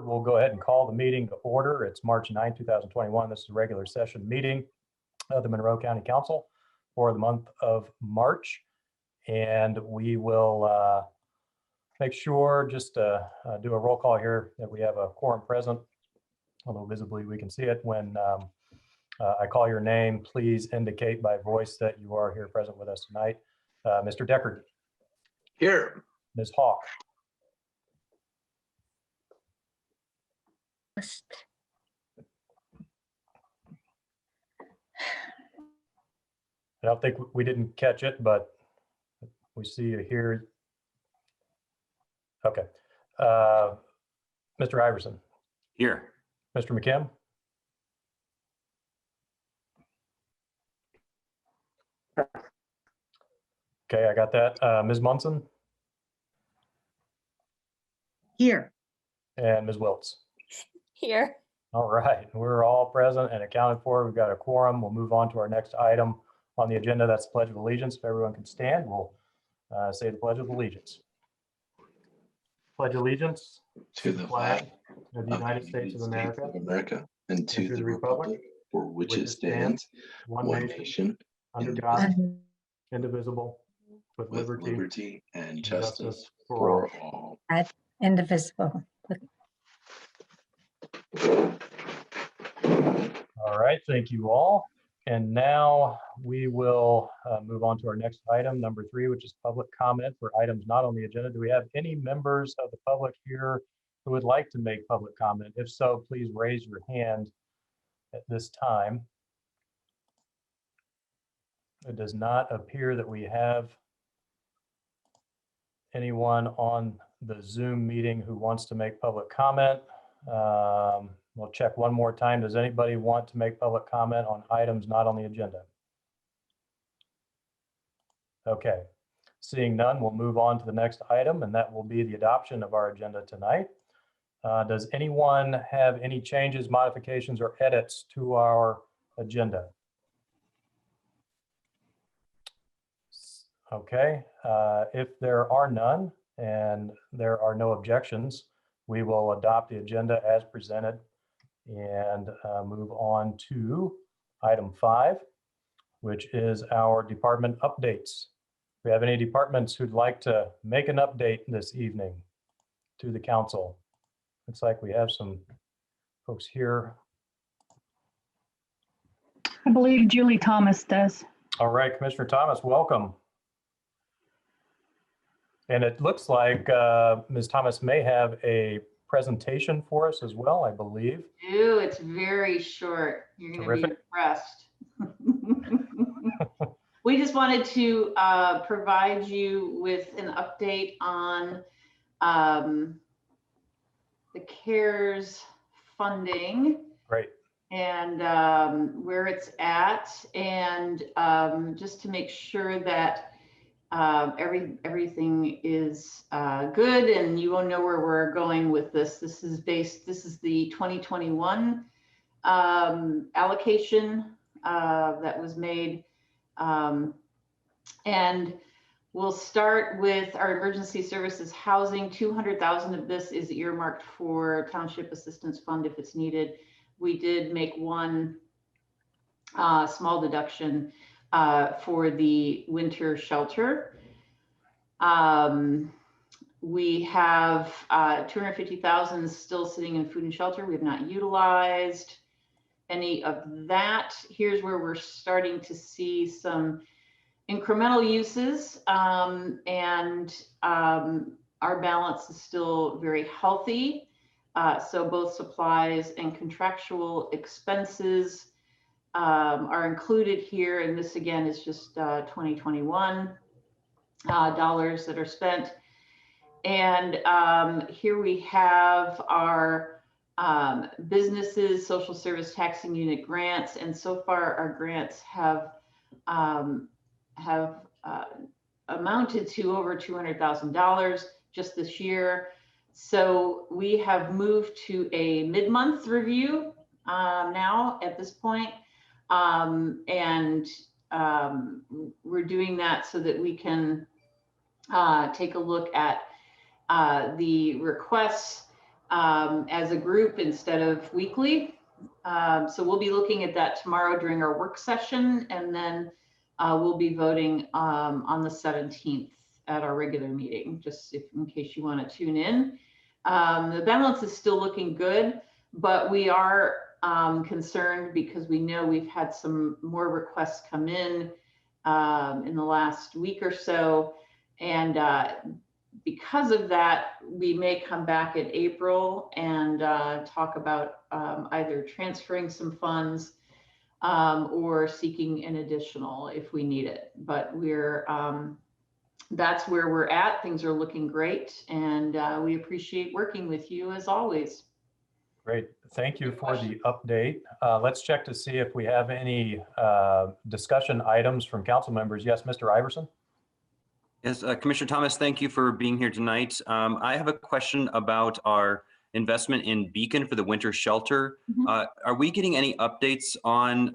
We'll go ahead and call the meeting to order. It's March 9, 2021. This is a regular session meeting of the Monroe County Council for the month of March. And we will make sure just to do a roll call here that we have a quorum present, although visibly we can see it. When I call your name, please indicate by voice that you are here present with us tonight. Mr. Deckard. Here. Ms. Hawk. I don't think we didn't catch it, but we see you here. Okay. Mr. Iverson. Here. Mr. McKim. Okay, I got that. Ms. Munson. Here. And Ms. Wiltz. Here. All right, we're all present and accounted for. We've got a quorum. We'll move on to our next item on the agenda. That's the Pledge of Allegiance. If everyone can stand, we'll say the Pledge of Allegiance. Pledge allegiance To the flag of the United States of America and to the republic for which it stands, one nation, under under God, And indivisible, with with liberty liberty and and justice for for all. indivisible. All right, thank you all. And now we will move on to our next item, number 3, which is public comment for items not on the agenda. Do we have any members of the public here who would like to make public comment? If so, please raise your hand at this time. It does not appear that we have anyone on the Zoom meeting who wants to make public comment. We'll check one more time. Does anybody want to make public comment on items not on the agenda? Okay, seeing none, we'll move on to the next item, and that will be the adoption of our agenda tonight. Does anyone have any changes, modifications, or edits to our agenda? Okay, if there are none and there are no objections, we will adopt the agenda as presented and move on to item 5, which is our department updates. Do we have any departments who'd like to make an update this evening to the council? Looks like we have some folks here. I believe Julie Thomas does. All right, Commissioner Thomas, welcome. And it looks like Ms. Thomas may have a presentation for us as well, I believe. Ew, it's very short. You're going to be impressed. We just wanted to provide you with an update on the CARES funding. Great. And where it's at, and just to make sure that everything is good, and you won't know where we're going with this. This is the 2021 allocation that was made. And we'll start with our emergency services housing. 200,000 of this is earmarked for Township Assistance Fund if it's needed. We did make one small deduction for the winter shelter. We have 250,000 still sitting in food and shelter. We have not utilized any of that. Here's where we're starting to see some incremental uses, and our balance is still very healthy. So both supplies and contractual expenses are included here, and this again is just 2021 dollars that are spent. And here we have our businesses, social service taxing unit grants, and so far our grants have amounted to over $200,000 just this year. So we have moved to a mid-month review now at this point. We're doing that so that we can take a look at the requests as a group instead of weekly. So we'll be looking at that tomorrow during our work session, and then we'll be voting on the 17th at our regular meeting, just in case you want to tune in. The balance is still looking good, but we are concerned because we know we've had some more requests come in the last week or so. And because of that, we may come back in April and talk about either transferring some funds or seeking an additional if we need it. But that's where we're at. Things are looking great, and we appreciate working with you as always. Great. Thank you for the update. Let's check to see if we have any discussion items from council members. Yes, Mr. Iverson. Yes, Commissioner Thomas, thank you for being here tonight. I have a question about our investment in Beacon for the winter shelter. Are we getting any updates on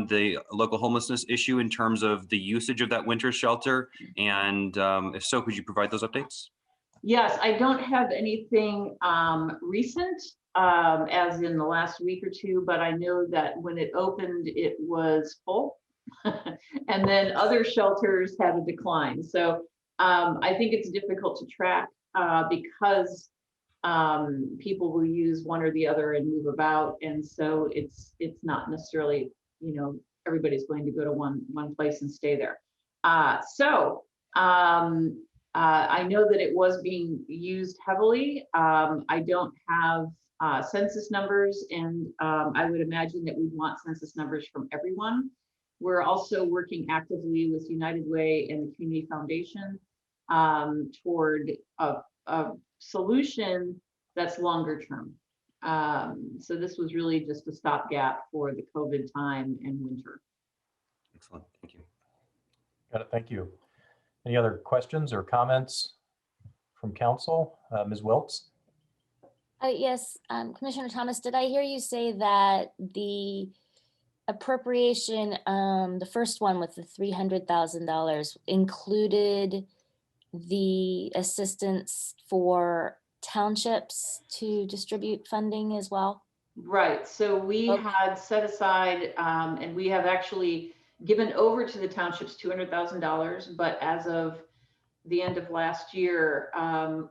the local homelessness issue in terms of the usage of that winter shelter? And if so, could you provide those updates? Yes, I don't have anything recent, as in the last week or two, but I know that when it opened, it was full. And then other shelters had a decline. So I think it's difficult to track because people will use one or the other and move about. And so it's not necessarily, everybody's going to go to one place and stay there. I know that it was being used heavily. I don't have census numbers, and I would imagine that we'd want census numbers from everyone. We're also working actively with United Way and the Community Foundation toward a solution that's longer term. So this was really just a stopgap for the COVID time and winter. Excellent, thank you. Got it, thank you. Any other questions or comments from council? Ms. Wiltz? Yes, Commissioner Thomas, did I hear you say that the appropriation, the first one with the $300,000 included the assistance for townships to distribute funding as well? Right, so we had set aside, and we have actually given over to the townships $200,000, but as of the end of last year,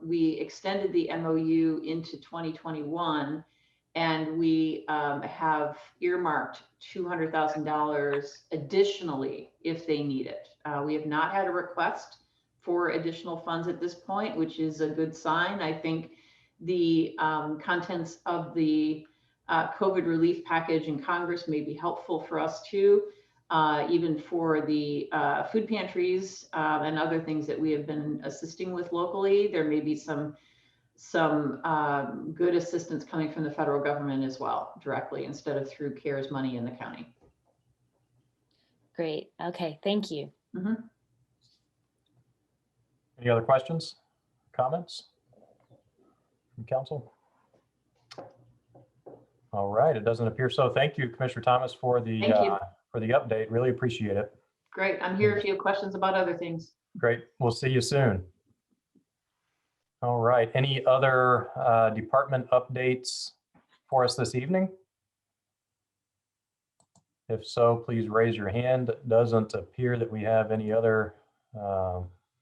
we extended the MOU into 2021, and we have earmarked $200,000 additionally if they need it. We have not had a request for additional funds at this point, which is a good sign. I think the contents of the COVID relief package in Congress may be helpful for us too, even for the food pantries and other things that we have been assisting with locally. There may be some good assistance coming from the federal government as well, directly, instead of through CARES money in the county. Great, okay, thank you. Any other questions, comments from council? All right, it doesn't appear so. Thank you, Commissioner Thomas, for the update. Really appreciate it. Great, I'm here if you have questions about other things. Great, we'll see you soon. All right, any other department updates for us this evening? If so, please raise your hand. It doesn't appear that we have any other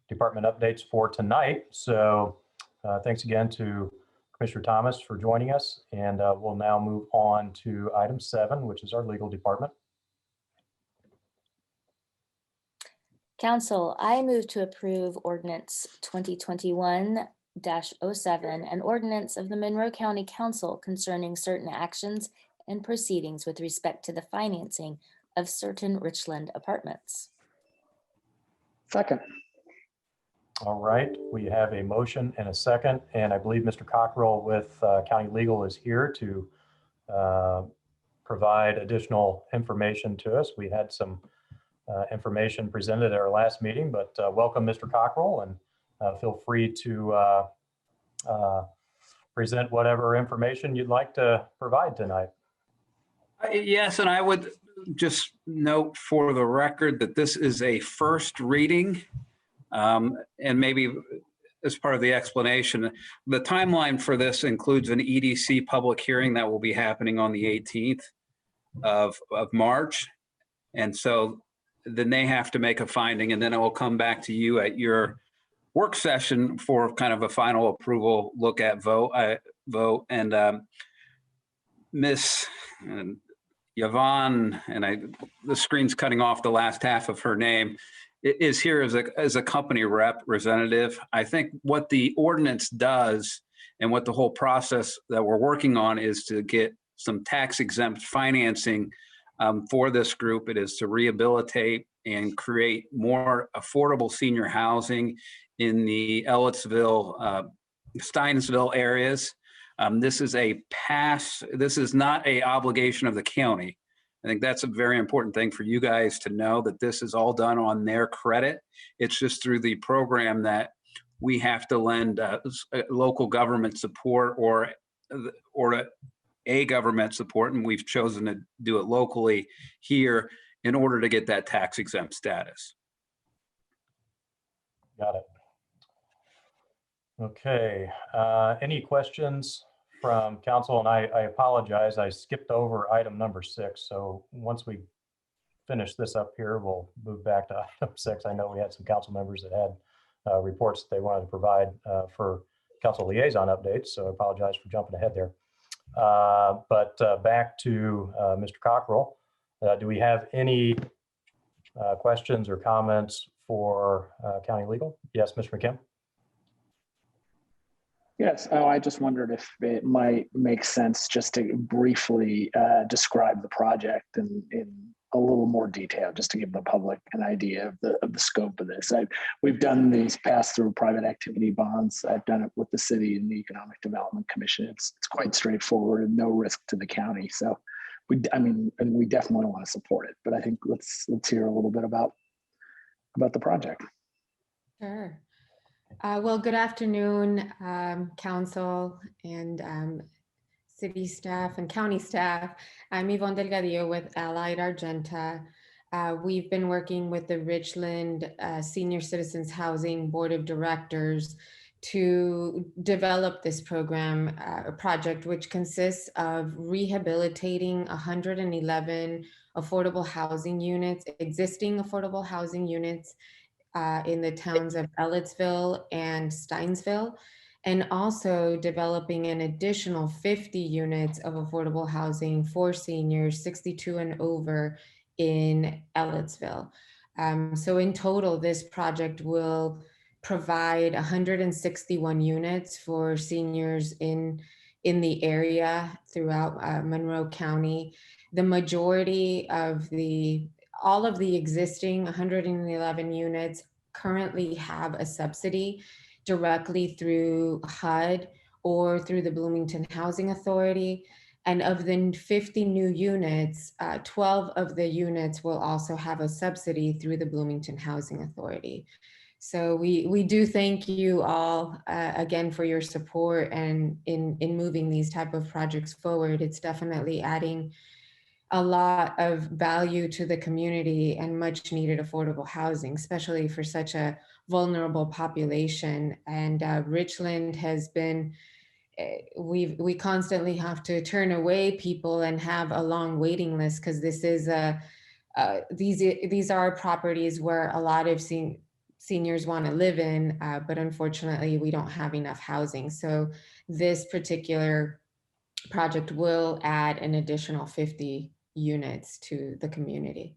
department updates for tonight. So thanks again to Commissioner Thomas for joining us, and we'll now move on to item 7, which is our legal department. Council, I move to approve ordinance 2021-07, an ordinance of the Monroe County Council concerning certain actions and proceedings with respect to the financing of certain Richland apartments. Second. All right, we have a motion and a second, and I believe Mr. Cockrell with County Legal is here to provide additional information to us. We had some information presented at our last meeting, but welcome, Mr. Cockrell, and feel free to present whatever information you'd like to provide tonight. Yes, and I would just note for the record that this is a first reading, and maybe as part of the explanation, the timeline for this includes an EDC public hearing that will be happening on the 18th of March. And so then they have to make a finding, and then it will come back to you at your work session for kind of a final approval, look at vote. And Miss Yvonne, and the screen's cutting off the last half of her name, is here as a company representative. I think what the ordinance does and what the whole process that we're working on is to get some tax exempt financing for this group. It is to rehabilitate and create more affordable senior housing in the Ellettsville, Steinsville areas. This is this is not an obligation of the county. I think that's a very important thing for you guys to know, that this is all done on their credit. It's just through the program that we have to lend local government support or a government support, and we've chosen to do it locally here in order to get that tax exempt status. Got it. Okay, any questions from council? And I apologize, I skipped over item number 6. So once we finish this up here, we'll move back to item 6. I know we had some council members that had reports that they wanted to provide for council liaison updates. So I apologize for jumping ahead there. But back to Mr. Cockrell. Do we have any questions or comments for county legal? Yes, Mr. McKim. Yes, I just wondered if it might make sense just to briefly describe the project in a little more detail, just to give the public an idea of the scope of this. We've done these pass-through private activity bonds. I've done it with the city and the Economic Development Commission. It's quite straightforward and no risk to the county. So we definitely want to support it. But I think let's hear a little bit about the project. Sure. Well, good afternoon, council and city staff and county staff. I'm Yvonne Delgadillo with Allied Argenta. We've been working with the Richland Senior Citizens Housing Board of Directors to develop this program, a project which consists of rehabilitating 111 affordable housing units, existing affordable housing units in the towns of Ellettsville and Steinsville, and also developing an additional 50 units of affordable housing for seniors 62 and over in Ellettsville. So in total, this project will provide 161 units for seniors in the area throughout Monroe County. The majority of all of the existing 111 units currently have a subsidy directly through HUD or through the Bloomington Housing Authority. And of the 50 new units, 12 of the units will also have a subsidy through the Bloomington Housing Authority. So we do thank you all again for your support and in moving these type of projects forward. It's definitely adding a lot of value to the community and much needed affordable housing, especially for such a vulnerable population. And Richland has been, we constantly have to turn away people and have a long waiting list, because this is these are properties where a lot of seniors want to live in, but unfortunately we don't have enough housing. So this particular project will add an additional 50 units to the community.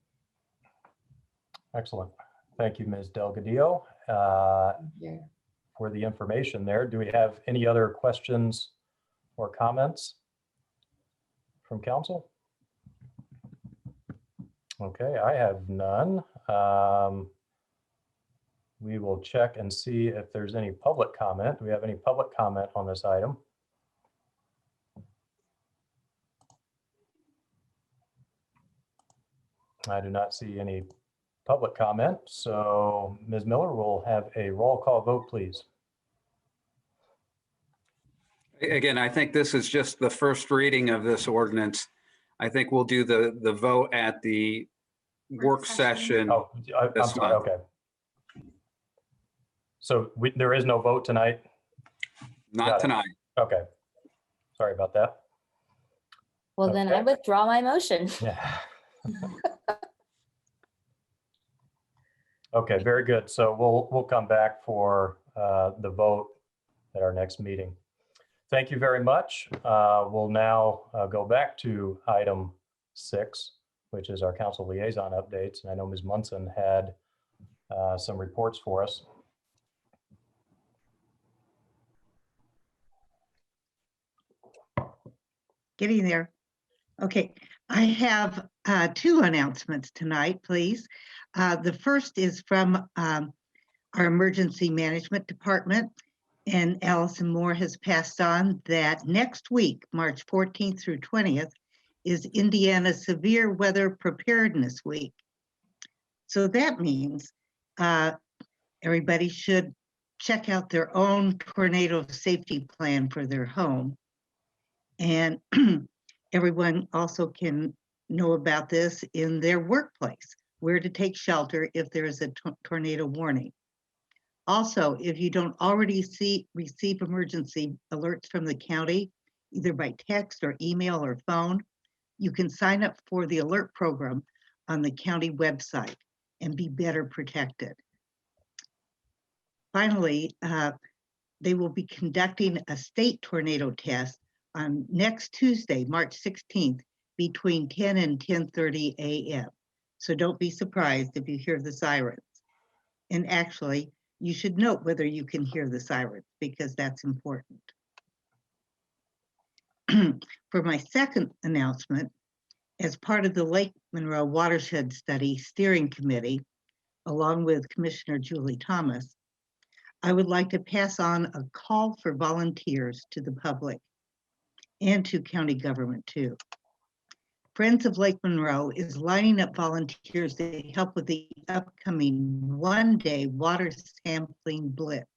Excellent. Thank you, Ms. Delgadillo, for the information there. Do we have any other questions or comments from council? Okay, I have none. We will check and see if there's any public comment. Do we have any public comment on this item? I do not see any public comment. So Ms. Miller will have a roll call vote, please. Again, I think this is just the first reading of this ordinance. I think we'll do the vote at the work session. Oh, I'm sorry. Okay. So there is no vote tonight? Got Not it. tonight. Okay. Sorry about that. Well, then I Okay. withdraw my motion. Yeah. Okay, very good. So we'll come back for the vote at our next meeting. Thank you very much. We'll now go back to item 6, which is our council liaison updates. And I know Ms. Munson had some reports for us. Getting there. Okay, I have 2 announcements tonight, please. The first is from our emergency management department, and Allison Moore has passed on that next week, March 14th through 20th, is Indiana Severe Weather Preparedness Week. So that means everybody should check out their own tornado safety plan for their home. And everyone also can know about this in their workplace, where to take shelter if there is a tornado warning. Also, if you don't already receive emergency alerts from the county, either by text or email or phone, you can sign up for the alert program on the county website and be better protected. Finally, they will be conducting a state tornado test on next Tuesday, March 16th, between 10 and 10:30 a.m. So don't be surprised if you hear the sirens. And actually, you should note whether you can hear the sirens, because that's important. For my second announcement, as part of the Lake Monroe Watershed Study Steering Committee, along with Commissioner Julie Thomas, I would like to pass on a call for volunteers to the public and to county government too. Friends of Lake Monroe is lining up volunteers to help with the upcoming one-day water sampling blitz.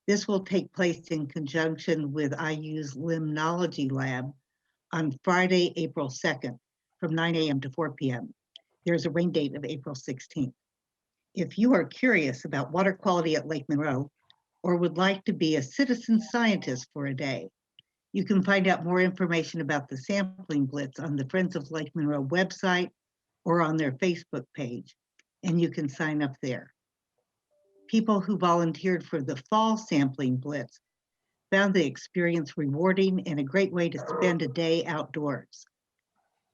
This will take place in conjunction with IU's Limnology Lab on Friday, April 2nd, from 9 a.m. to 4 p.m. There's a rain date of April 16th. If you are curious about water quality at Lake Monroe, or would like to be a citizen scientist for a day, you can find out more information about the sampling blitz on the Friends of Lake Monroe website or on their Facebook page, and you can sign up there. People who volunteered for the fall sampling blitz found the experience rewarding and a great way to spend a day outdoors.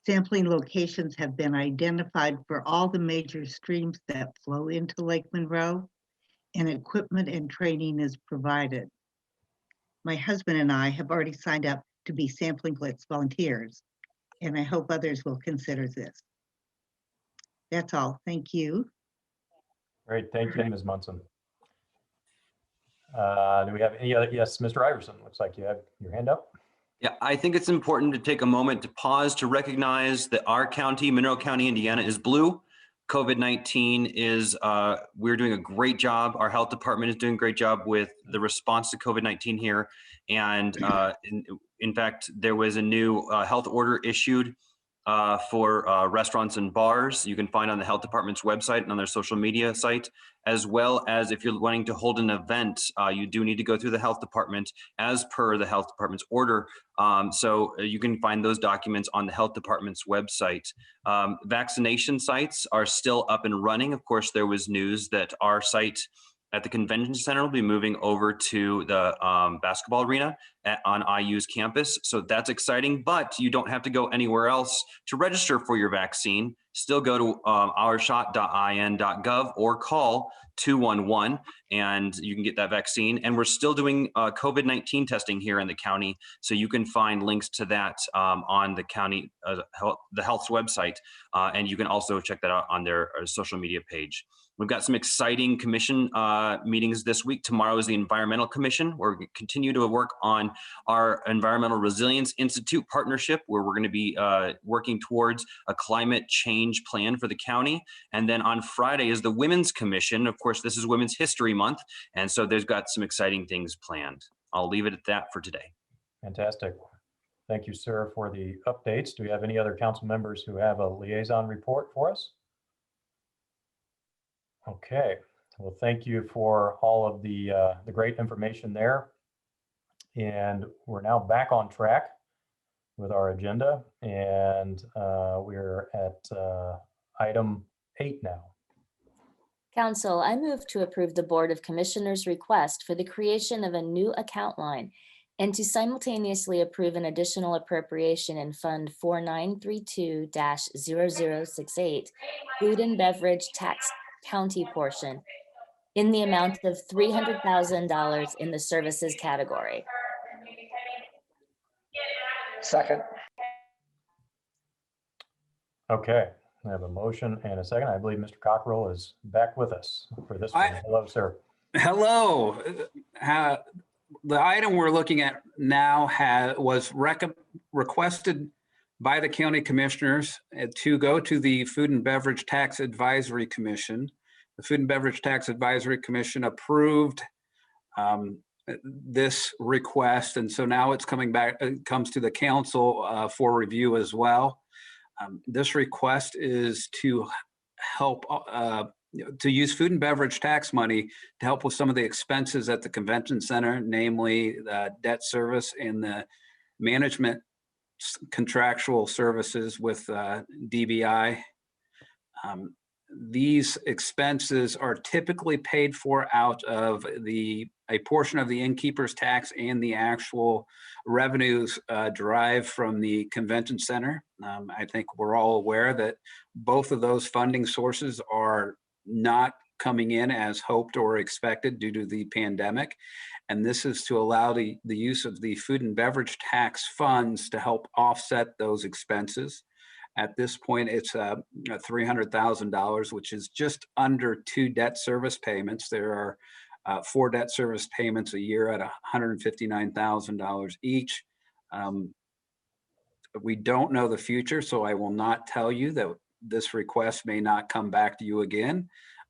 Sampling locations have been identified for all the major streams that flow into Lake Monroe, and equipment and training is provided. My husband and I have already signed up to be sampling blitz volunteers, and I hope others will consider this. That's all. Thank you. Great, thank you, Ms. Munson. Do we have any other? Yes, Mr. Iverson, looks like you have your hand up. Yeah, I think it's important to take a moment to pause to recognize that our county, Monroe County, Indiana, is blue. COVID-19 is, we're doing a great job. Our health department is doing a great job with the response to COVID-19 here. And in fact, there was a new health order issued for restaurants and bars. You can find on the health department's website and on their social media site, as well as if you're wanting to hold an event, you do need to go through the health department as per the health department's order. So you can find those documents on the health department's website. Vaccination sites are still up and running. Of course, there was news that our site at the convention center will be moving over to the basketball arena on IU's campus. So that's exciting, but you don't have to go anywhere else to register for your vaccine. Still go to ourshot.in.gov or call 211 and you can get that vaccine. And we're still doing COVID-19 testing here in the county. So you can find links to that on the county, the health's website. And you can also check that out on their social media page. We've got some exciting commission meetings this week. Tomorrow is the Environmental Commission, where we continue to work on our Environmental Resilience Institute partnership, where we're going to be working towards a climate change plan for the county. And then on Friday is the Women's Commission. Of course, this is Women's History Month, and so there's got some exciting things planned. I'll leave it at that for today. Fantastic. Thank you, sir, for the updates. Do we have any other council members who have a liaison report for us? Okay, Well, thank you for all of the great information there. And we're now back on track with our agenda, and we're at item 8 now. Council, I move to approve the Board of Commissioners' request for the creation of a new account line and to simultaneously approve an additional appropriation in Fund 4932-0068, Food and Beverage Tax County portion, in the amount of $300,000 in the services category. Second. Okay, I have a motion and a second. I believe Mr. Cockrell is back with us for this one. Hello, sir. Hello. The item we're looking at now was requested by the county commissioners to go to the Food and Beverage Tax Advisory Commission. The Food and Beverage Tax Advisory Commission approved this request, and so now it's coming back. It comes to the council for review as well. This request is to help to use food and beverage tax money to help with some of the expenses at the convention center, namely the debt service and the management contractual services with DBI. These expenses are typically paid for out of a portion of the innkeeper's tax and the actual revenues derived from the convention center. I think we're all aware that both of those funding sources are not coming in as hoped or expected due to the pandemic. And this is to allow the use of the food and beverage tax funds to help offset those expenses. At this point, it's $300,000, which is just under 2 debt service payments. There are 4 debt service payments a year at $159,000 each. We don't know the future, so I will not tell you that this request may not come back to you again.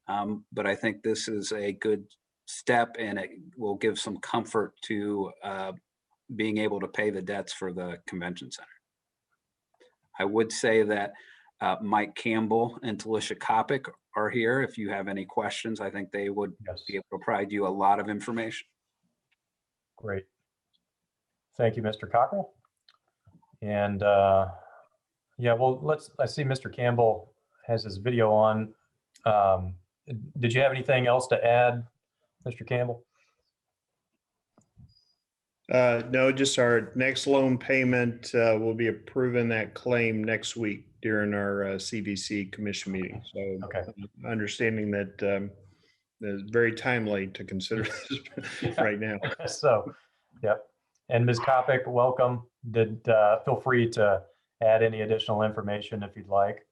But I think this is a good step, and it will give some comfort to being able to pay the debts for the convention center. I would say that Mike Campbell and Talisha Kopic are here. If you have any questions, I think they would be able to provide you a lot of information. Great. Thank you, Mr. Cockrell. And yeah, well, I see Mr. Campbell has his video on. Did you have anything else to add, Mr. Campbell? No, just our next loan payment. We'll be approving that claim next week during our CVC commission meeting. So understanding that it's very timely to consider this right now. So, yep. And Ms. Kopic, welcome. Feel free to add any additional information if you'd like.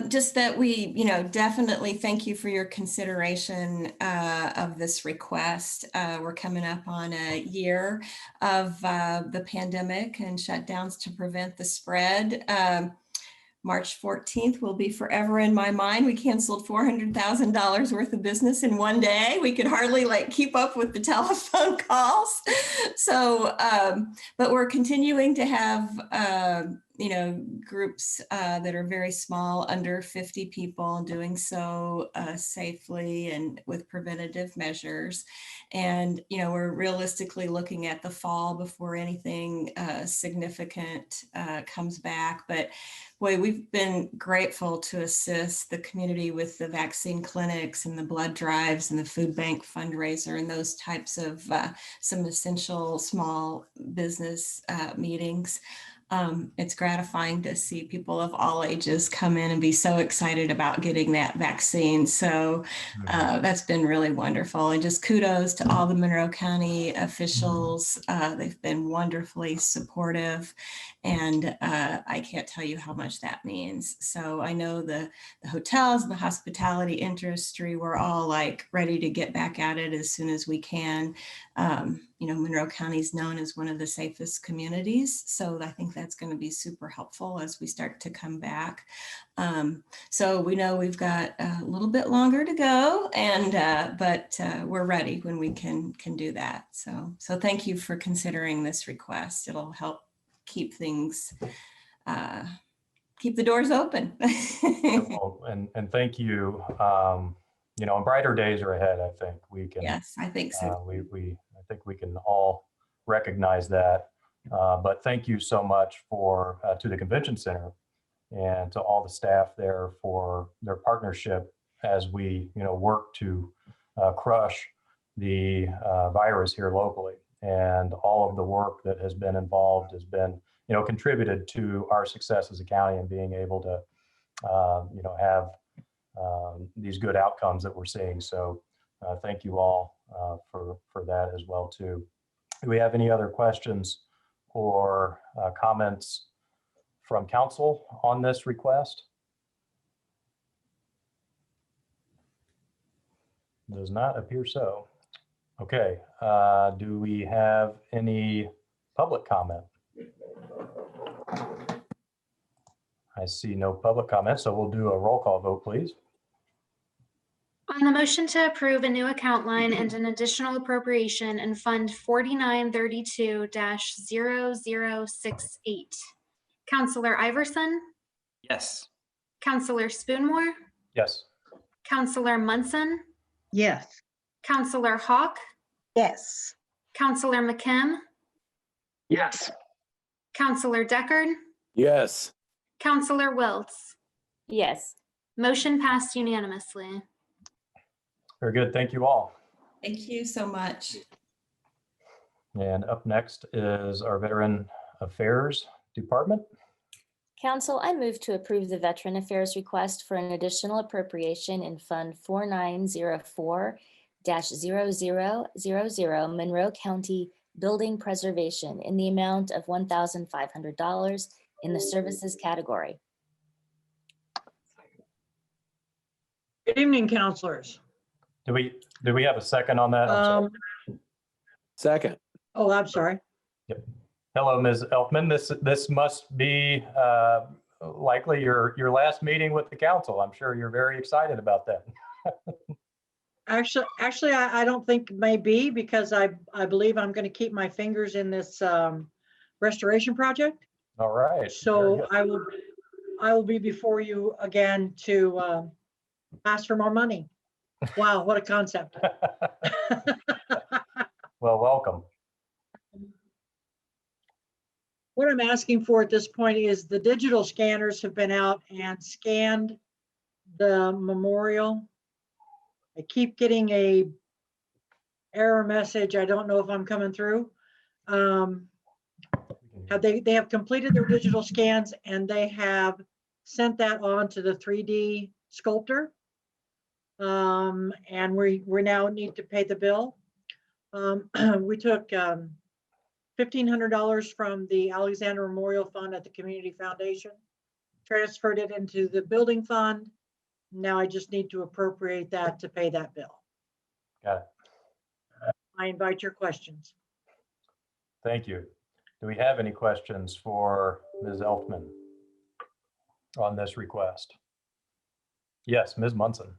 Just that we, definitely thank you for your consideration of this request. We're coming up on a year of the pandemic and shutdowns to prevent the spread. March 14th will be forever in my mind. We canceled $400,000 worth of business in one day. We could hardly keep up with the telephone calls. So, but we're continuing to have, groups that are very small, under 50 people, doing so safely and with preventative measures. And, we're realistically looking at the fall before anything significant comes back. But boy, we've been grateful to assist the community with the vaccine clinics and the blood drives and the food bank fundraiser and those types of some essential small business meetings. It's gratifying to see people of all ages come in and be so excited about getting that vaccine. So that's been really wonderful. And just kudos to all the Monroe County officials. They've been wonderfully supportive. And I can't tell you how much that means. So I know the hotels, the hospitality industry, we're all ready to get back at it as soon as we can. Monroe County is known as one of the safest communities. So I think that's going to be super helpful as we start to come back. So we know we've got a little bit longer to go, and but we're ready when we can do that. So thank you for considering this request. It'll help keep things, keep the doors open. And thank you. you know, and brighter days are ahead. I think we can. Yes, I think so. I think we can all recognize that. But thank you so much for to the convention center and to all the staff there for their partnership as we, you know, work to crush the virus here locally. And all of the work that has been involved has been, you know, contributed to our success as a county and being able to, you know, have these good outcomes that we're seeing. So thank you all for that as well too. Do we have any other questions or comments from council on this request? Does not appear so. Okay, do we have any public comment? I see no public comment, so we'll do a roll call vote, please. On the motion to approve a new account line and an additional appropriation in Fund 4932-0068, Councilor Iverson, Yes. Councilor Spoonmore, Yes. Councilor Munson, Yes. Councilor Hawk, Yes. Councilor McKim, Yes. Councilor Deckard, Yes. Councilor Wiltz. Yes. Motion passed unanimously. Very good. Thank you all. Thank you so much. And up next is our Veteran Affairs Department. Council, I move to approve the Veteran Affairs request for an additional appropriation in Fund 4904-0000 Monroe County Building Preservation in the amount of $1,500 in the services category. Good evening, councilors. Do we have a second on that? I'm sorry. Second. Oh, I'm sorry. Yep. Hello, Ms. Elfman. This must be likely your last meeting with the council. I'm sure you're very excited about that. Actually, I don't think it may be, because I believe I'm going to keep my fingers in this restoration project. All right. So I will be before you again to ask for more money. Wow, what a concept. Well, welcome. What I'm asking for at this point is the digital scanners have been out and scanned the memorial. I keep getting a error message. I don't know if I'm coming through. They have completed their digital scans and they have sent that on to the 3D sculptor. And we now need to pay the bill. We took $1,500 from the Alexander Memorial Fund at the Community Foundation, transferred it into the building fund. Now I just need to appropriate that to pay that bill. Got it. I invite your questions. Thank you. Do we have any questions for Ms. Elfman on this request? Yes, Ms. Munson.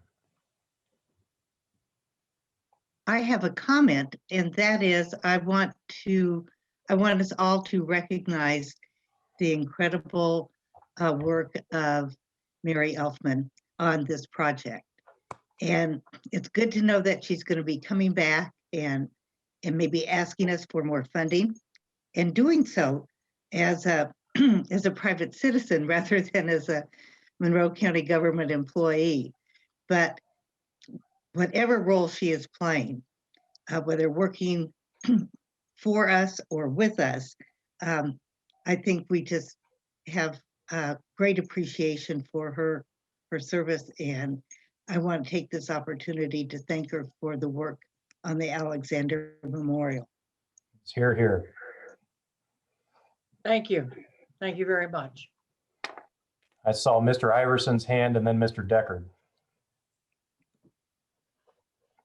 I have a comment, and that is I want us all to recognize the incredible work of Mary Elfman on this project. And it's good to know that she's going to be coming back and maybe asking us for more funding, and doing so as a as a private citizen rather than as a Monroe County government employee. But whatever role she is playing, whether working for us or with us, I think we just have great appreciation for her service, and I want to take this opportunity to thank her for the work on the Alexander Memorial. It's here. Thank you. Thank you very much. I saw Mr. Iverson's hand and then Mr. Deckard.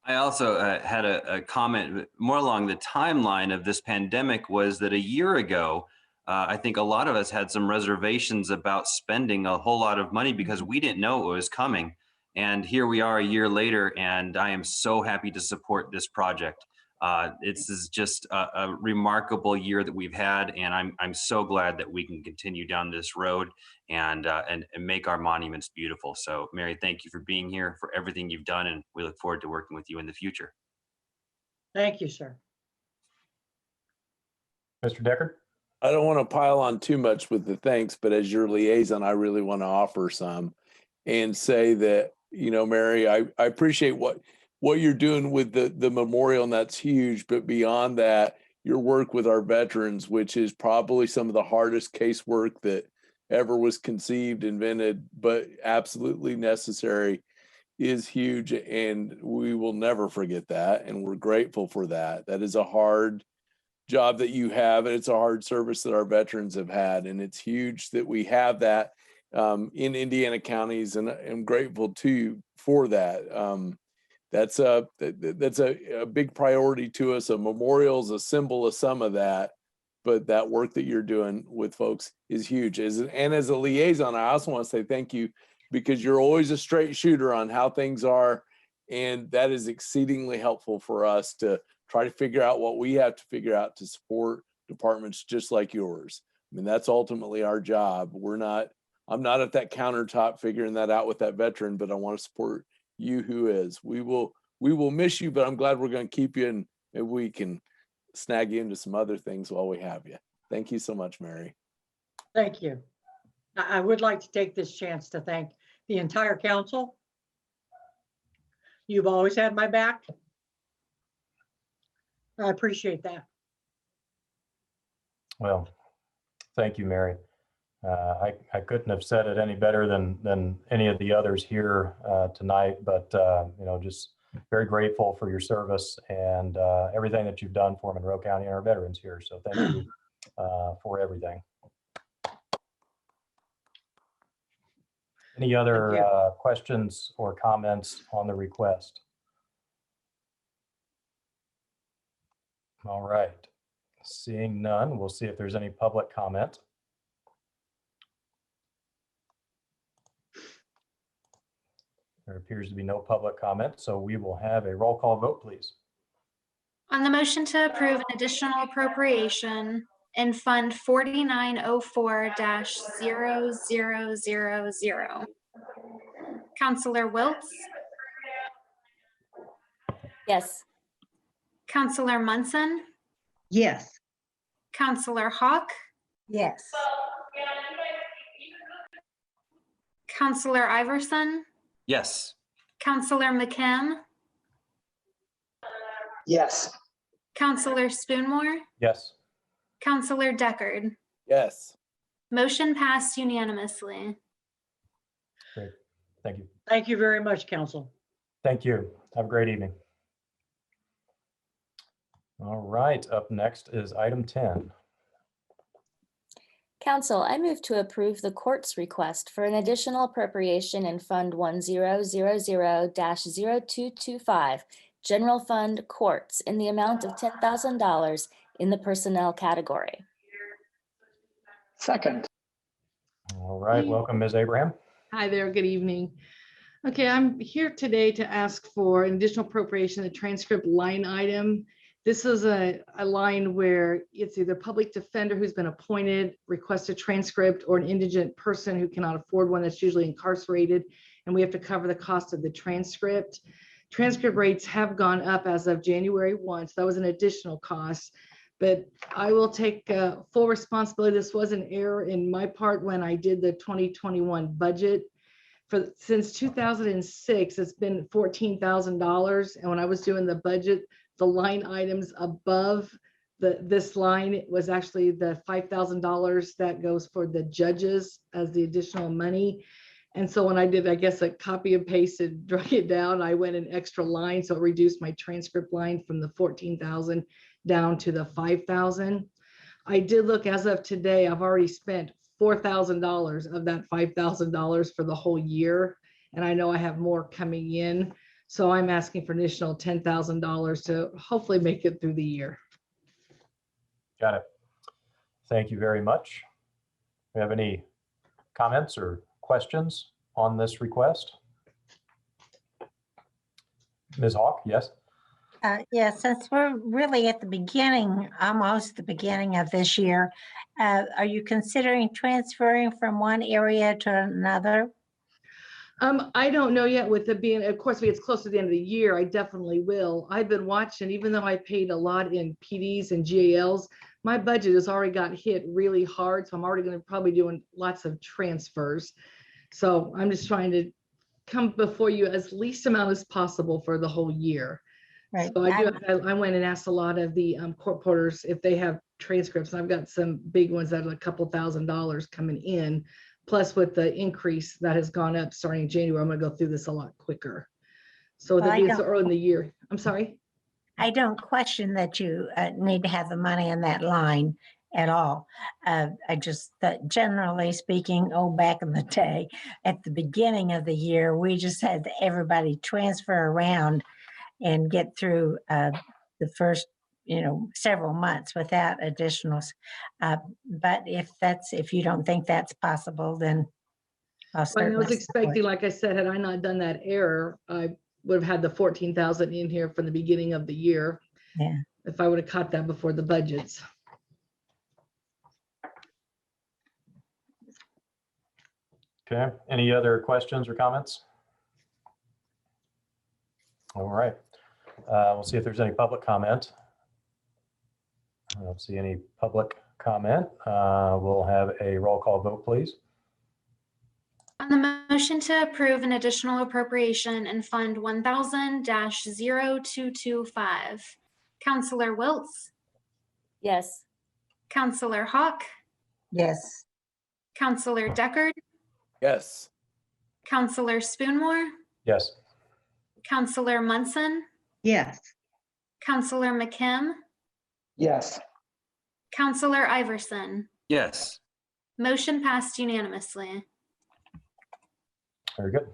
I also had a comment more along the timeline of this pandemic. Was that a year ago, I think a lot of us had some reservations about spending a whole lot of money because we didn't know it was coming. And here we are a year later, and I am so happy to support this project. This is just a remarkable year that we've had, and I'm so glad that we can continue down this road and make our monuments beautiful. So Mary, thank you for being here, for everything you've done, and we look forward to working with you in the future. Thank you, sir. Mr. Decker? I don't want to pile on too much with the thanks, but as your liaison, I really want to offer some and say that, you know, Mary, I appreciate what you're doing with the memorial, and that's huge. But beyond that, your work with our veterans, which is probably some of the hardest casework that ever was conceived, invented, but absolutely necessary, is huge. And we will never forget that. And we're grateful for that. That is a hard job that you have, and it's a hard service that our veterans have had, and it's huge that we have that in Indiana counties, and I'm grateful to you for that. That's a big priority to us. A memorial is a symbol of some of that, but that work that you're doing with folks is huge. And as a liaison, I also want to say thank you, because you're always a straight shooter on how things are, and that is exceedingly helpful for us to try to figure out what we have to figure out to support departments just like yours. I mean, that's ultimately our job. I'm not at that countertop figuring that out with that veteran, but I want to support you who is. We will miss you, but I'm glad we're going to keep you, and maybe we can snag you into some other things while we have you. Thank you so much, Mary. Thank you. I would like to take this chance to thank the entire council. You've always had my back. I appreciate that. Well, thank you, Mary. I couldn't have said it any better than any of the others here tonight, but you know, just very grateful for your service and everything that you've done for Monroe County and our veterans here. So thank you for everything. Any other questions or comments on the request? All right. Seeing none, we'll see if there's any public comment. There appears to be no public comment, so we will have a roll call vote, please. On the motion to approve an additional appropriation in Fund 4904-0000. Counselor Wiltz? Yes. Counselor Munson? Yes. Counselor Hawk? Yes. Counselor Iverson? Yes. Counselor McKim? Yes. Counselor Spoonmore? Yes. Counselor Deckard? Yes. Motion passed unanimously. Great. Thank you. Thank you very much, council. Thank you. Have a great evening. All right. Up next is item 10. Council, I move to approve the court's request for an additional appropriation in Fund 1000-0225, General Fund Courts, in the amount of $10,000 in the personnel category. Second. All right. Welcome, Ms. Abraham. Hi there. Good evening. Okay, I'm here today to ask for an additional appropriation, the transcript line item. This is a line where it's either public defender who's been appointed, requests a transcript, or an indigent person who cannot afford one that's usually incarcerated, and we have to cover the cost of the transcript. Transcript rates have gone up as of January 1, so that was an additional cost. But I will take full responsibility. This was an error in my part when I did the 2021 budget. Since 2006, it's been $14,000, and when I was doing the budget, the line items above this line was actually the $5,000 that goes for the judges as the additional money. And so when I did, I guess, a copy and paste and drag it down, I went an extra line. So it reduced my transcript line from the 14,000 down to the 5,000. I did look as of today, I've already spent $4,000 of that $5,000 for the whole year. And I know I have more coming in. So I'm asking for an additional $10,000 to hopefully make it through the year. Got it. Thank you very much. Do you have any comments or questions on this request? Ms. Hawk, yes? Yeah, since we're really at the beginning, almost the beginning of this year, are you considering transferring from one area to another? I don't know yet with it being, of course, it's close to the end of the year, I definitely will. I've been watching, even though I paid a lot in PDs and GALs, my budget has already got hit really hard. So I'm already going to probably doing lots of transfers. So I'm just trying to come before you as least amount as possible for the whole year. Right. So I went and asked a lot of the court porters if they have transcripts. I've got some big ones that are a couple $1,000s coming in. Plus with the increase that has gone up starting January, I'm gonna go through this a lot quicker. So Well, that being so early in the year, I'm sorry. I don't question that you need to have the money in that line at all. I just, generally speaking, back in the day, at the beginning of the year, we just had everybody transfer around and get through the first, several months without additionals. But if you don't think that's possible, then I'll I certainly was support. expecting, like I said, had I not done that error, I would have had the 14,000 in here from the beginning of the year. Yeah. If I would have caught that before the budgets. Okay, any other questions or comments? All right, we'll see if there's any public comment. I don't see any public comment. We'll have a roll call vote, please. On the motion to approve an additional appropriation in Fund 1000-0225, Counselor Wiltz, Yes. Counselor Hawk, Yes. Counselor Deckard, Yes. Counselor Spoonmore, Yes. Counselor Munson, Yes. Counselor McKim, Yes. Counselor Iverson. Yes. Motion passed unanimously. Very good.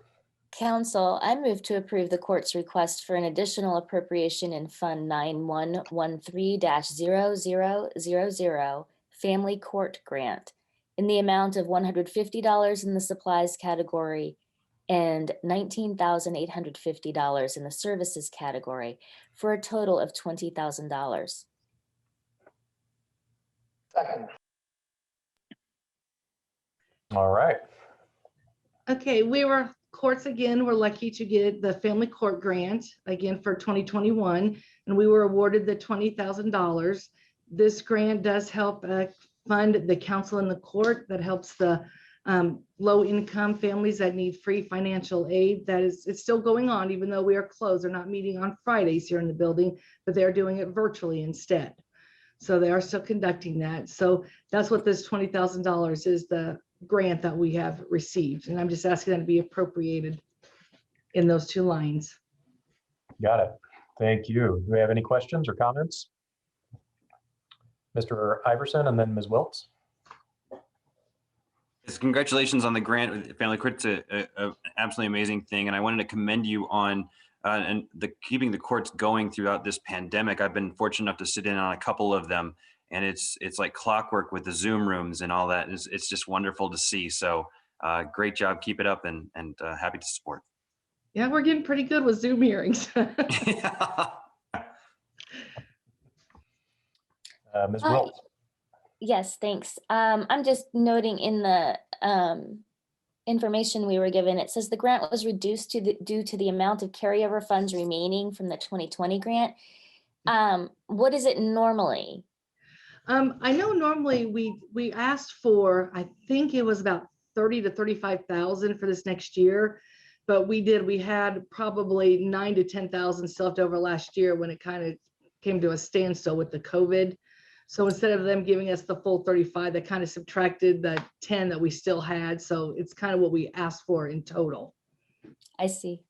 Council, I move to approve the court's request for an additional appropriation in Fund 9113-0000 Family Court Grant in the amount of $150 in the supplies category and $19,850 in the services category for a total of $20,000. Second. All right. Okay, courts again, we're lucky to get the family court grant again for 2021, and we were awarded the $20,000. This grant does help fund the counsel in the court that helps the low income families that need free financial aid. It's still going on, even though we are closed. They're not meeting on Fridays here in the building, but they're doing it virtually instead. So they are still conducting that. So that's what this $20,000 is, the grant that we have received. And I'm just asking that to be appropriated in those two lines. Got it. Thank you. Do we have any questions or comments? Mr. Iverson and then Ms. Wiltz. Yes, congratulations on the grant with Family Court. It's an absolutely amazing thing. And I wanted to commend you on keeping the courts going throughout this pandemic. I've been fortunate enough to sit in on a couple of them, and it's like clockwork with the Zoom rooms and all that. It's just wonderful to see. So great job. Keep it up, and happy to support. Yeah, we're getting pretty good with Zoom hearings. Ms. Wiltz. Yes, thanks. I'm just noting in the information we were given, it says the grant was reduced due to the amount of carryover funds remaining from the 2020 grant. What is it normally? I know normally we asked for, I think it was about 30 to 35,000 for this next year, but we had probably 9 to 10,000 left over last year when it kind of came to a standstill with the COVID. So instead of them giving us the full 35, they kind of subtracted the 10 that we still had. So it's kind of what we asked for in total. I see.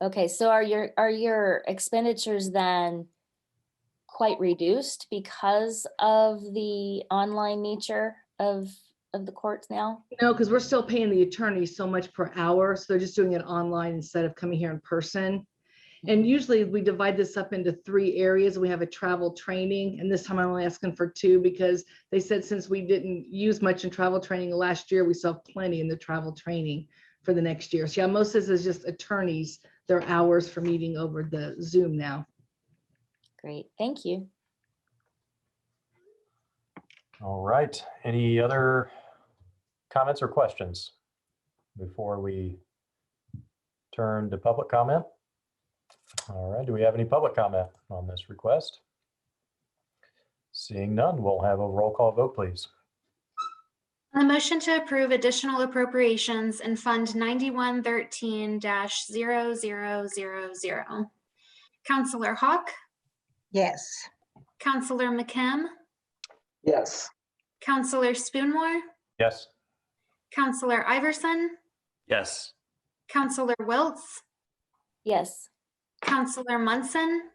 Okay, so are your expenditures then quite reduced because of the online nature of the courts now? No, because we're still paying the attorneys so much per hour. So they're just doing it online instead of coming here in person. And usually we divide this up into 3 areas. We have a travel training, and this time I'm only asking for 2 because they said since we didn't use much in travel training last year, we still have plenty in the travel training for the next year. So yeah, most of this is just attorneys, their hours for meeting over the Zoom now. Great, thank you. All right. Any other comments or questions before we turn to public comment? All right. Do we have any public comment on this request? Seeing none, we'll have a roll call vote, please. On the motion to approve additional appropriations in Fund 9113-0000. Counselor Hawk, Yes. Counselor McKim, Yes. Counselor Spoonmore, Yes. Counselor Iverson, Yes. Counselor Wiltz, Yes. Counselor Munson,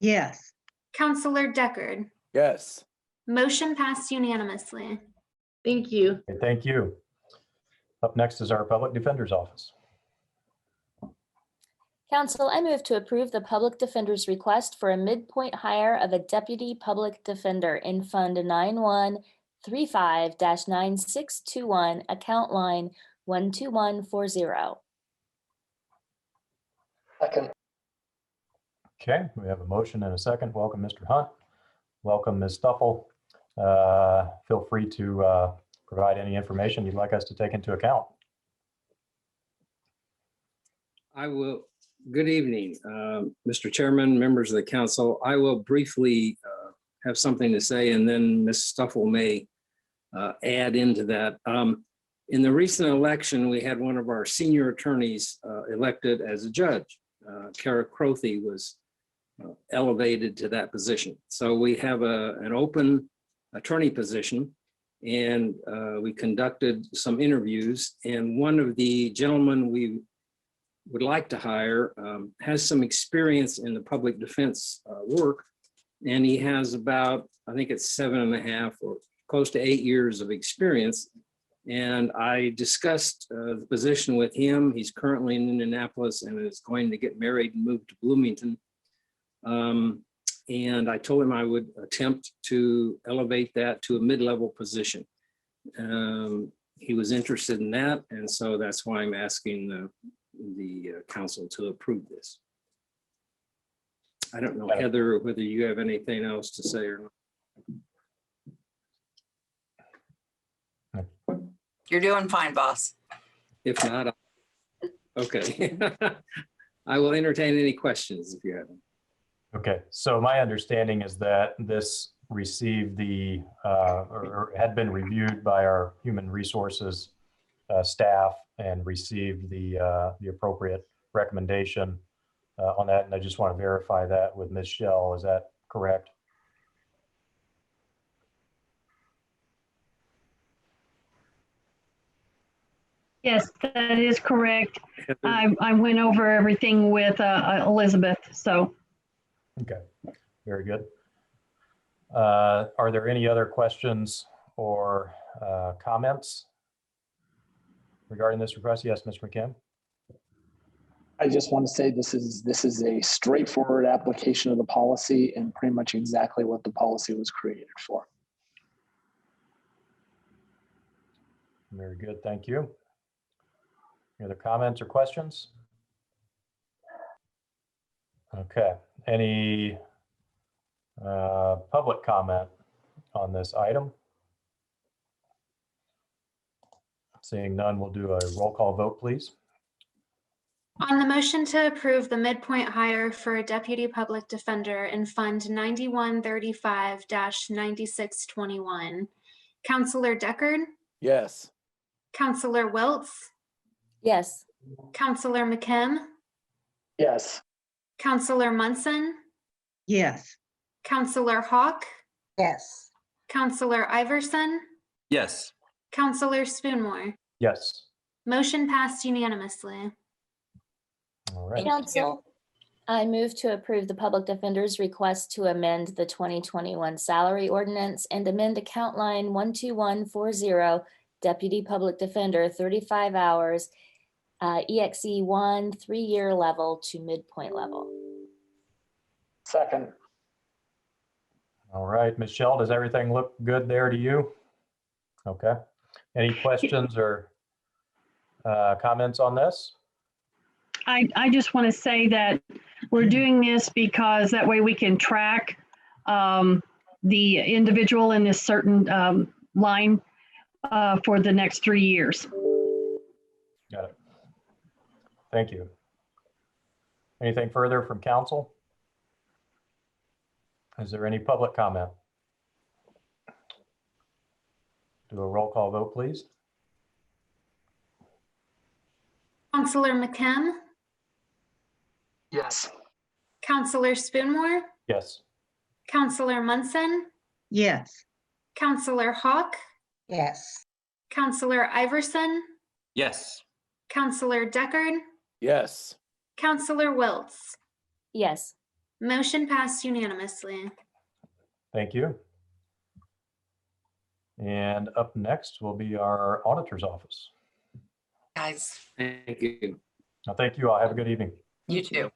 Yes. Counselor Deckard. Yes. Motion passed unanimously. Thank you. Okay, thank you. Up next is our Public Defender's Office. Council, I move to approve the Public Defender's request for a midpoint hire of a Deputy Public Defender in Fund 9135-9621, account line 12140. Second. Okay, we have a motion and a second. Welcome, Mr. Hunt. Welcome, Ms. Stuffle. Feel free to provide any information you'd like us to take into account. I will. Good evening, Mr. Chairman, members of the council. I will briefly have something to say, and then Ms. Stuffle may add into that. In the recent election, we had one of our senior attorneys elected as a judge. Kara Crothy was elevated to that position. So we have an open attorney position, and we conducted some interviews, and one of the gentlemen we would like to hire has some experience in the public defense work, and he has about, I think it's 7.5 or close to 8 years of experience. And I discussed the position with him. He's currently in Indianapolis and is going to get married and move to Bloomington. And I told him I would attempt to elevate that to a mid-level position. He was interested in that, and so that's why I'm asking the council to approve this. I don't know, Heather, whether you have anything else to say or not. You're doing fine, boss. If not, okay. I will entertain any questions if you have them. Okay, so my understanding is that this received the, or had been reviewed by our human resources staff and received the appropriate recommendation on that. And I just want to verify that with Ms. Shell. Is that correct? Yes, that is correct. I went over everything with Elizabeth, so. Okay, very good. Are there any other questions or comments regarding this request? Yes, Mr. McKim. I just want to say this is a straightforward application of the policy and pretty much exactly what the policy was created for. Very good, thank you. Any other comments or questions? Okay, any public comment on this item? Seeing none, we'll do a roll call vote, please. On the motion to approve the midpoint hire for a Deputy Public Defender in Fund 9135-9621, Counselor Deckard? Yes. Counselor Wiltz? Yes. Counselor McKim? Yes. Counselor Munson? Yes. Counselor Hawk? Yes. Counselor Iverson? Yes. Counselor Spoonmore? Yes. Motion passed unanimously. All right. Council, I move to approve the Public Defender's request to amend the 2021 salary ordinance and amend account line 12140, Deputy Public Defender, 35 hours, EXE1 3-year level to midpoint level. Second. All right, Michelle, does everything look good there to you? Okay. Any questions or comments on this? I just want to say that We're doing this because that way we can track the individual in this certain line for the next 3 years. Got it. Thank you. Anything further from council? Is there any public comment? Do a roll call vote, please. Counselor McKim, Yes. Counselor Spoonmore, Yes. Counselor Munson, Yes. Counselor Hawk, Yes. Counselor Iverson, Yes. Counselor Deckard, Yes. Counselor Wiltz. Yes. Motion passed unanimously. Thank you. And up next will be our auditor's office. Guys, Thank you. Now, thank you all. Have a good evening. you too.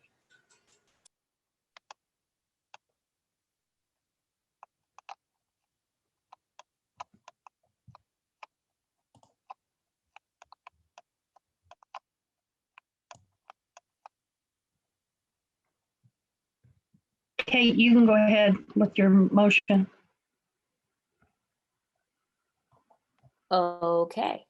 Kate, you can go ahead with your motion. Okay.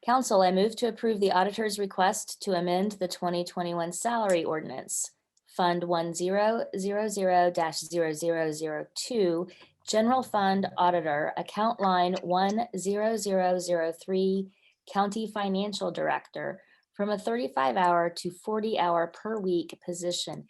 Council, I move to approve the auditor's request to amend the 2021 salary ordinance, Fund 1000-0002, General Fund Auditor, Account Line 10003, County Financial Director, from a 35-hour to 40-hour per week position,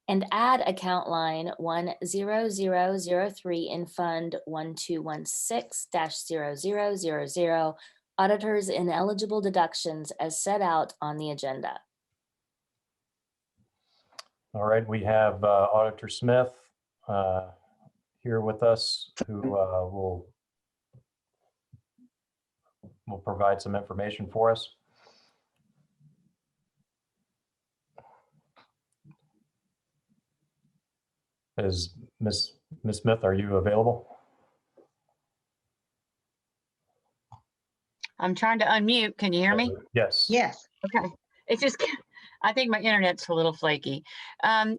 and add account line 10003 in Fund 1216-0000, auditors ineligible deductions as set out on the agenda. All right, we have Auditor Smith here with us who will provide some information for us. Is Ms. Smith, are you available? I'm trying to unmute. Can you hear me? Yes. Yes. Okay. It's just, I think my internet's a little flaky.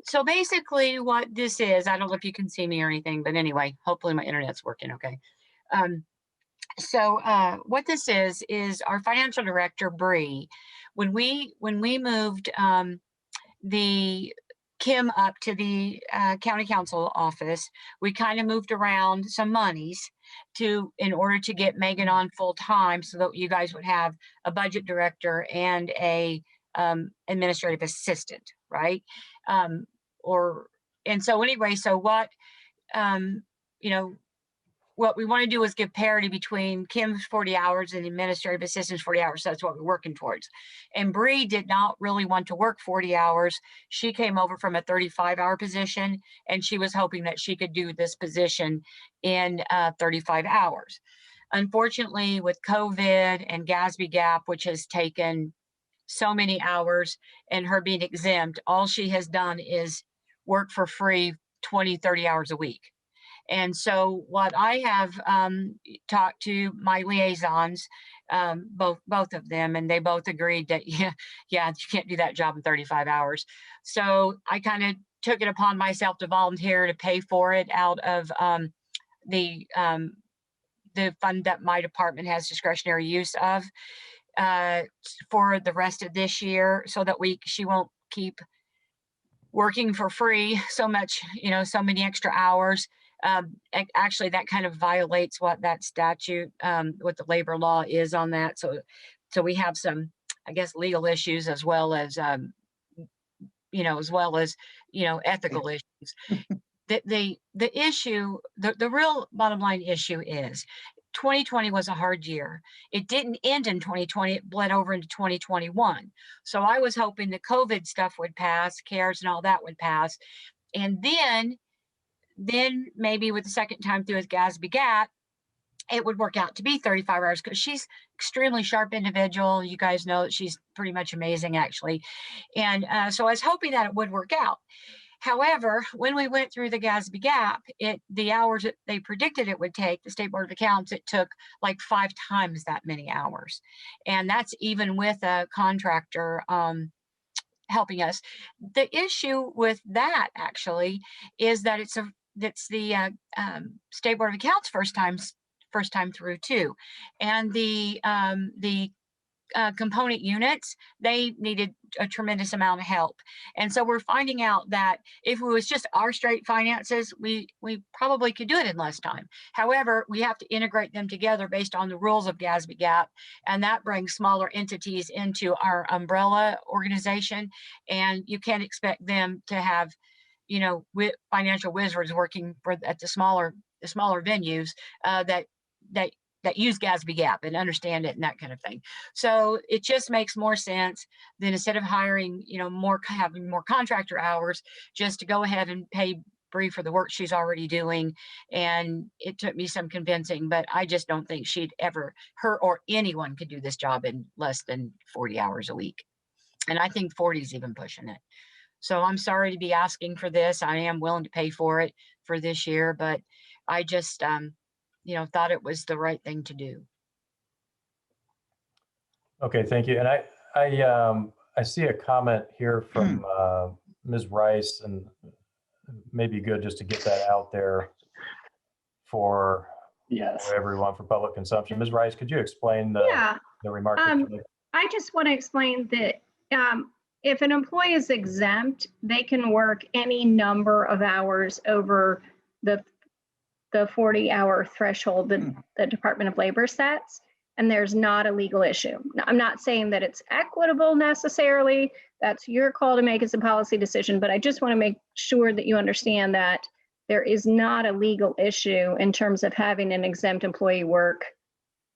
So basically what this is, I don't know if you can see me or anything, but anyway, hopefully my internet's working okay. So what this is our financial director, Bree. When we moved the Kim up to the county council office, we kind of moved around some monies in order to get Megan on full time so that you guys would have a budget director and a administrative assistant, right? And so anyway, so what, what we want to do is give parity between Kim's 40 hours and the administrative assistant's 40 hours. So that's what we're working towards. And Bree did not really want to work 40 hours. She came over from a 35-hour position, and she was hoping that she could do this position in 35 hours. Unfortunately, with COVID and GASB Gap, which has taken so many hours, and her being exempt, all she has done is work for free 20, 30 hours a week. And so what I have talked to my liaisons, both of them, and they both agreed that, yeah, you can't do that job in 35 hours. So I kind of took it upon myself to volunteer to pay for it out of the fund that my department has discretionary use of for the rest of this year, so that she won't keep working for free so much, so many extra hours. Actually, that kind of violates what that statute, what the labor law is on that. So we have some, I guess, legal issues as well as, ethical issues. The issue, the real bottom line issue is 2020 was a hard year. It didn't end in 2020, it bled over into 2021. So I was hoping the COVID stuff would pass, CARES and all that would pass. And then maybe with the second time through with GASB Gap, it would work out to be 35 hours, because she's extremely sharp individual. You guys know that she's pretty much amazing, actually. And so I was hoping that it would work out. However, when we went through the GASB Gap, the hours that they predicted it would take, the State Board of Accounts, it took like 5 times that many hours. And that's even with a contractor helping us. The issue with that actually is that it's the State Board of Accounts first time through too, and the component units, they needed a tremendous amount of help. And so we're finding out that if it was just our straight finances, we probably could do it in less time. However, we have to integrate them together based on the rules of GASB GAAP, and that brings smaller entities into our umbrella organization. And you can't expect them to have, you know, financial wizards working at the smaller venues that use GASB GAAP and understand it and that kind of thing. So it just makes more sense than, instead of hiring, you know, having more contractor hours, just to go ahead and pay Bree for the work she's already doing. And it took me some convincing, but I just don't think her or anyone could do this job in less than 40 hours a week. And I think 40 is even pushing it. So I'm sorry to be asking for this. I am willing to pay for it for this year, but I just, you know, thought it was the right thing to do. Okay, thank you. And I see a comment here from Ms. Rice, and maybe good just to get that out there for everyone for public consumption. Ms. Rice, could you explain the remark? I just want to explain that if an employee is exempt, they can work any number of hours over the 40-hour threshold that the Department of Labor sets, and there's not a legal issue. Now, I'm not saying that it's equitable necessarily. That's your call to make as a policy decision, but I just want to make sure that you understand that there is not a legal issue in terms of having an exempt employee work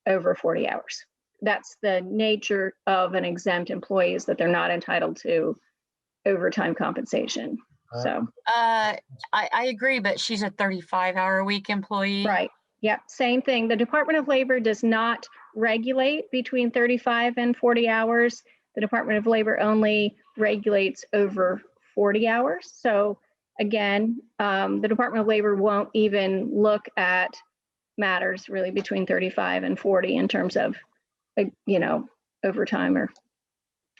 over 40 hours. That's the nature of an exempt employee, is that they're not entitled to overtime compensation. So I agree, but she's a 35-hour-a-week employee. Right. Yep. Same thing. The Department of Labor does not regulate between 35 and 40 hours. The Department of Labor only regulates over 40 hours. So again, the Department of Labor won't even look at matters really between 35 and 40 in terms of, you know, overtime or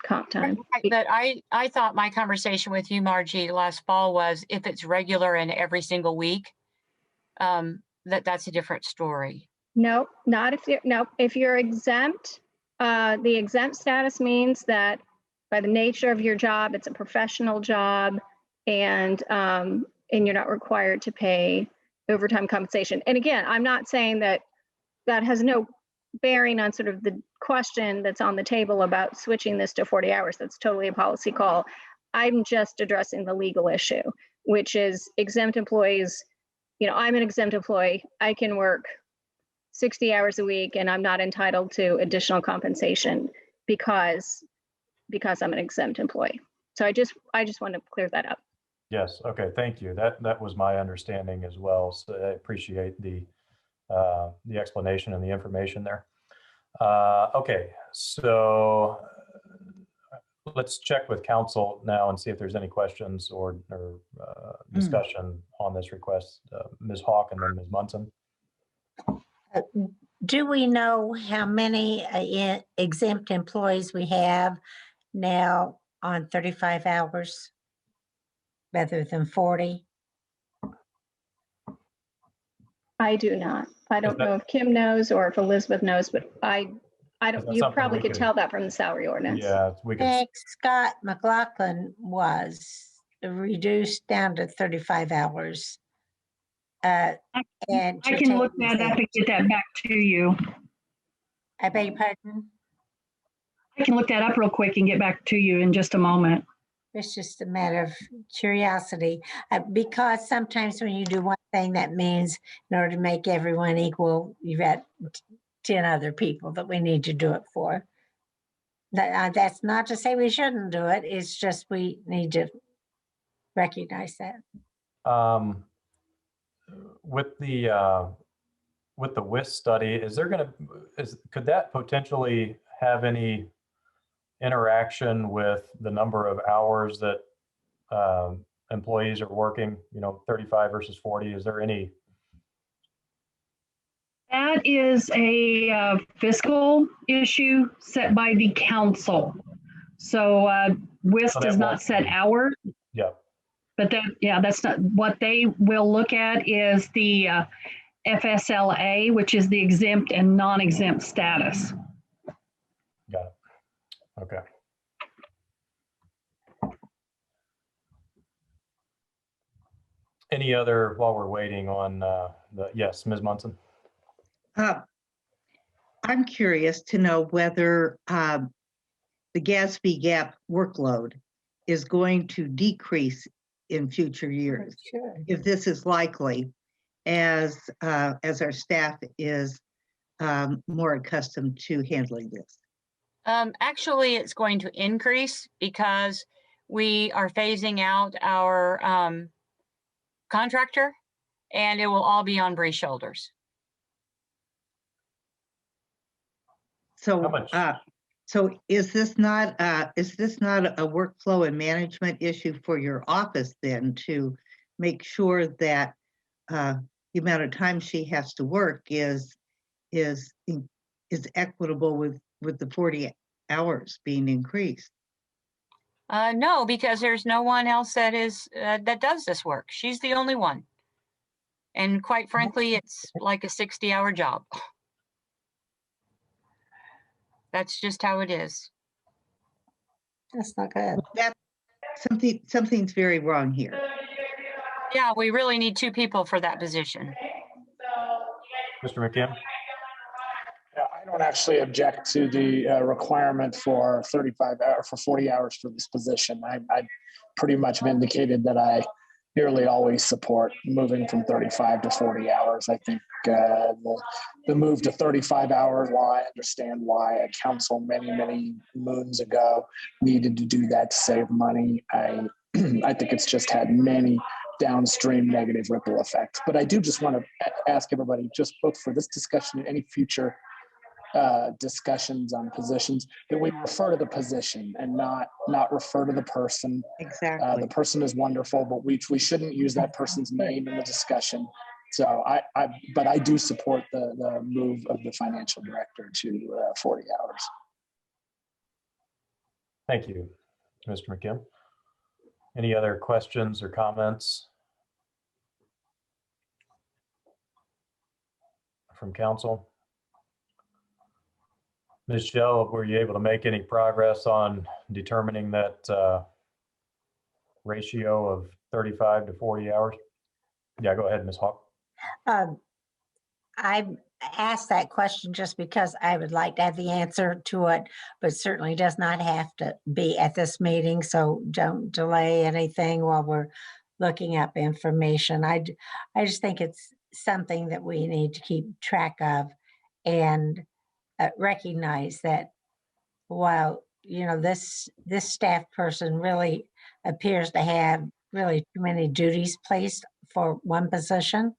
comp time. But I thought my conversation with you, Margie, last fall was, if it's regular and every single week, that's a different story. No, not if you're exempt. The exempt status means that by the nature of your job, it's a professional job, and you're not required to pay overtime compensation. And again, I'm not saying that has no bearing on sort of the question that's on the table about switching this to 40 hours. That's totally a policy call. I'm just addressing the legal issue, which is exempt employees. You know, I'm an exempt employee. I can work 60 hours a week and I'm not entitled to additional compensation because I'm an exempt employee. So I just want to clear that up. Yes. Okay. Thank you. That was my understanding as well. So I appreciate the explanation and the information there. Okay, so let's check with council now and see if there's any questions or discussion on this request. Ms. Hawk and then Ms. Munson. Do we know how many exempt employees we have now on 35 hours rather than 40? I do not. I don't know if Kim knows or if Elizabeth knows, but I don't. You probably could tell that from the salary ordinance. Yeah, we could. I think Scott McLaughlin was reduced down to 35 hours. And I can look that up and get that back to you. I beg your pardon? I can look that up real quick and get back to you in just a moment. It's just a matter of curiosity, because sometimes when you do one thing, that means in order to make everyone equal, you've got 10 other people that we need to do it for. That's not to say we shouldn't do it. It's just we need to recognize that. With the WIS study, could that potentially have any interaction with the number of hours that employees are working, 35 versus 40? Is there any? That is a fiscal issue set by the council. So WIS So that does not won't set be- hours, Yeah. but that, yeah, that's not, what they will look at is the FSLA, which is the exempt and non-exempt status. Got it. Okay. Any other, while we're waiting on yes, Ms. Munson? I'm curious to know whether the GASB gap workload is going to decrease in future years. Sure. If this is likely, as our staff is more accustomed to handling this. Actually, it's going to increase because we are phasing out our contractor, and it will all be on Bree's shoulders. So, so is this not a workflow and management issue for your office then, to make sure that the amount of time she has to work is equitable with the 40 hours being increased? No, because there's no one else that is that does this work. She's the only one. And quite frankly, it's like a 60-hour job. That's just how it is. That's not good. That something's very wrong here. Yeah, we really need 2 people for that position. Mr. McKim? I don't actually object to the requirement for 35 hours, for 40 hours for this position. I pretty much have indicated that I nearly always support moving from 35 to 40 hours. I think the move to 35 hours, while I understand why a council many moons ago needed to do that to save money, I think it's just had many downstream negative ripple effects. But I do just want to ask everybody, just both for this discussion and any future discussions on positions, that we refer to the position and not refer to the person. Exactly. The person is wonderful, but we shouldn't use that person's name in the discussion. So but I do support the move of the financial director to 40 hours. Thank you, Mr. McKim. Any other questions or comments from council? Ms. Shell, were you able to make any progress on determining that ratio of 35 to 40 hours? Yeah, go ahead, Ms. Hawk. I asked that question just because I would like to have the answer to it, but certainly does not have to be at this meeting. So don't delay anything while we're looking up information. I just think it's something that we need to keep track of and recognize that while, you know, this staff person really appears to have really too many duties placed for one position.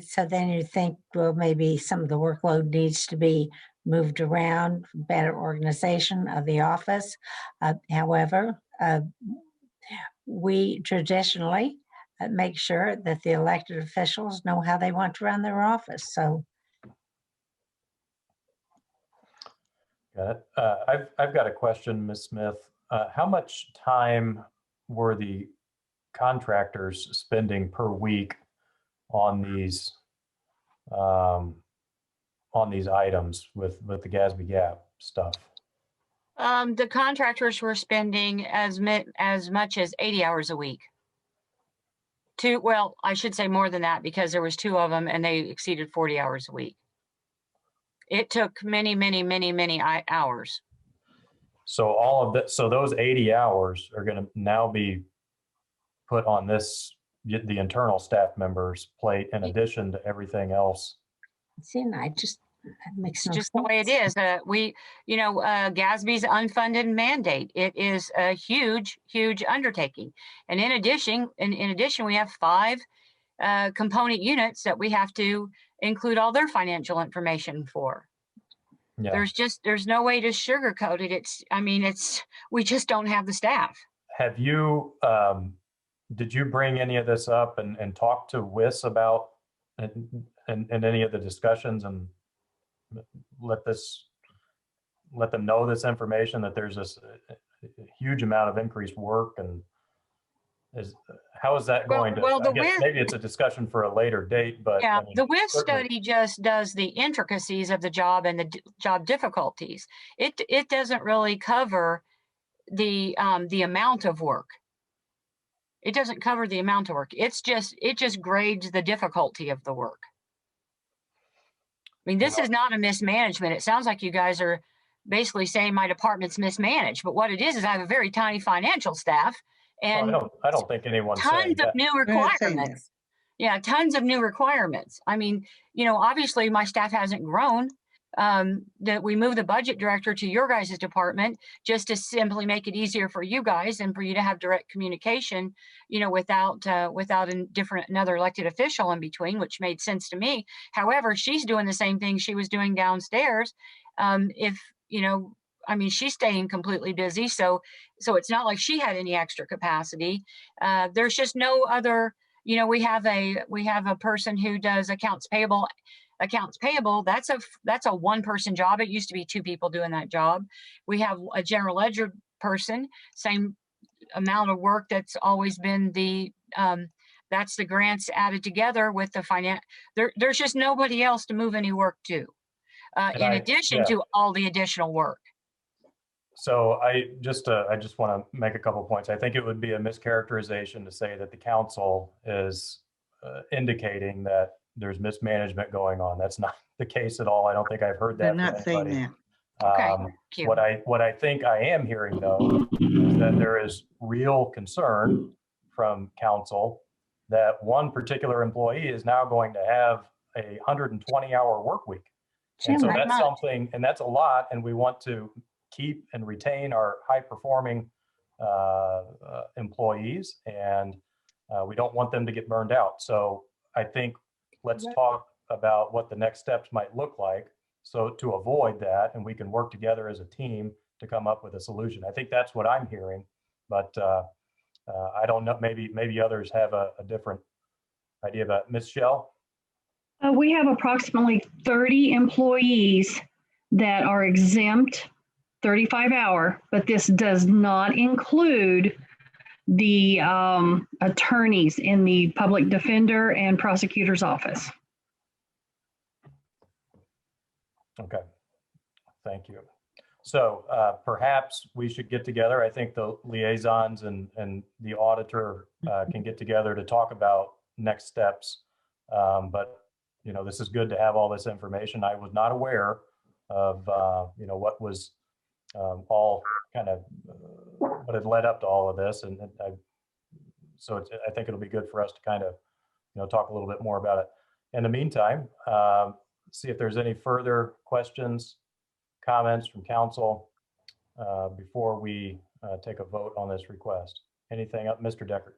So then you think, well, maybe some of the workload needs to be moved around, better organization of the office. However, we traditionally make sure that the elected officials know how they want to run their office. So. Got it. I've got a question, Ms. Smith. How much time were the contractors spending per week on these items with the GASB gap stuff? The contractors were spending as much as 80 hours a week. Well, I should say more than that, because there was 2 of them and they exceeded 40 hours a week. It took many hours. So all of that, so those 80 hours are going to now be put on the internal staff members' plate in addition to everything else. See, I just, that makes no sense. Just the way it is. GASB's unfunded mandate. It is a huge undertaking. And in addition, we have 5 component units that we have to include all their financial information for. Yeah. There's no way to sugarcoat it. We just don't have the staff. Have you, did you bring any of this up and talk to WIS about and any of the discussions and let this let them know this information, that there's this huge amount of increased work, and how is that going to, well, I guess maybe it's a discussion for a later date, but yeah, I mean, the WIS certainly- study just does the intricacies of the job and the job difficulties. It doesn't really cover the amount of work. It doesn't cover the amount of work. It just grades the difficulty of the work. I mean, this is not a mismanagement. It sounds like you guys are basically saying my department's mismanaged, but what it is I have a very tiny financial staff, and I don't think anyone's saying tons of that. new We're not saying that. requirements. Yeah, tons of new requirements. I mean, you know, obviously my staff hasn't grown. That we moved the budget director to your guys' department just to simply make it easier for you guys and for you to have direct communication, you know, without another elected official in between, which made sense to me. However, she's doing the same thing she was doing downstairs. If, you know, I mean, she's staying completely busy. So it's not like she had any extra capacity. There's just no other, you know, we have a person who does accounts payable. That's a one-person job. It used to be two people doing that job. We have a general ledger person, same amount of work. That's always been that's the grants added together with the finance. There's just nobody else to move any work to, in addition to all the additional work. So I just want to make a couple points. I think it would be a mischaracterization to say that the council is indicating that there's mismanagement going on. That's not the case at all. I don't think I've heard that. I'm not saying that. Okay. What I think I am hearing, though, is that there is real concern from council that one particular employee is now going to have a 120-hour work week. And so that's something, and that's a lot, and we want to keep and retain our high-performing employees, and we don't want them to get burned out. So I think let's talk about what the next steps might look like, so to avoid that, and we can work together as a team to come up with a solution. I think that's what I'm hearing, but I don't know, maybe others have a different idea about it. Ms. Shell? We have approximately 30 employees that are exempt 35-hour, but this does not include the attorneys in the public defender and prosecutor's office. Okay, thank you. So perhaps we should get together. I think the liaisons and the auditor can get together to talk about next steps. But, you know, this is good to have all this information. I was not aware of, you know, what was all kind of what had led up to all of this. And so I think it'll be good for us to kind of, you know, talk a little bit more about it. In the meantime, see if there's any further questions, comments from council before we take a vote on this request. Anything up, Mr. Deckard?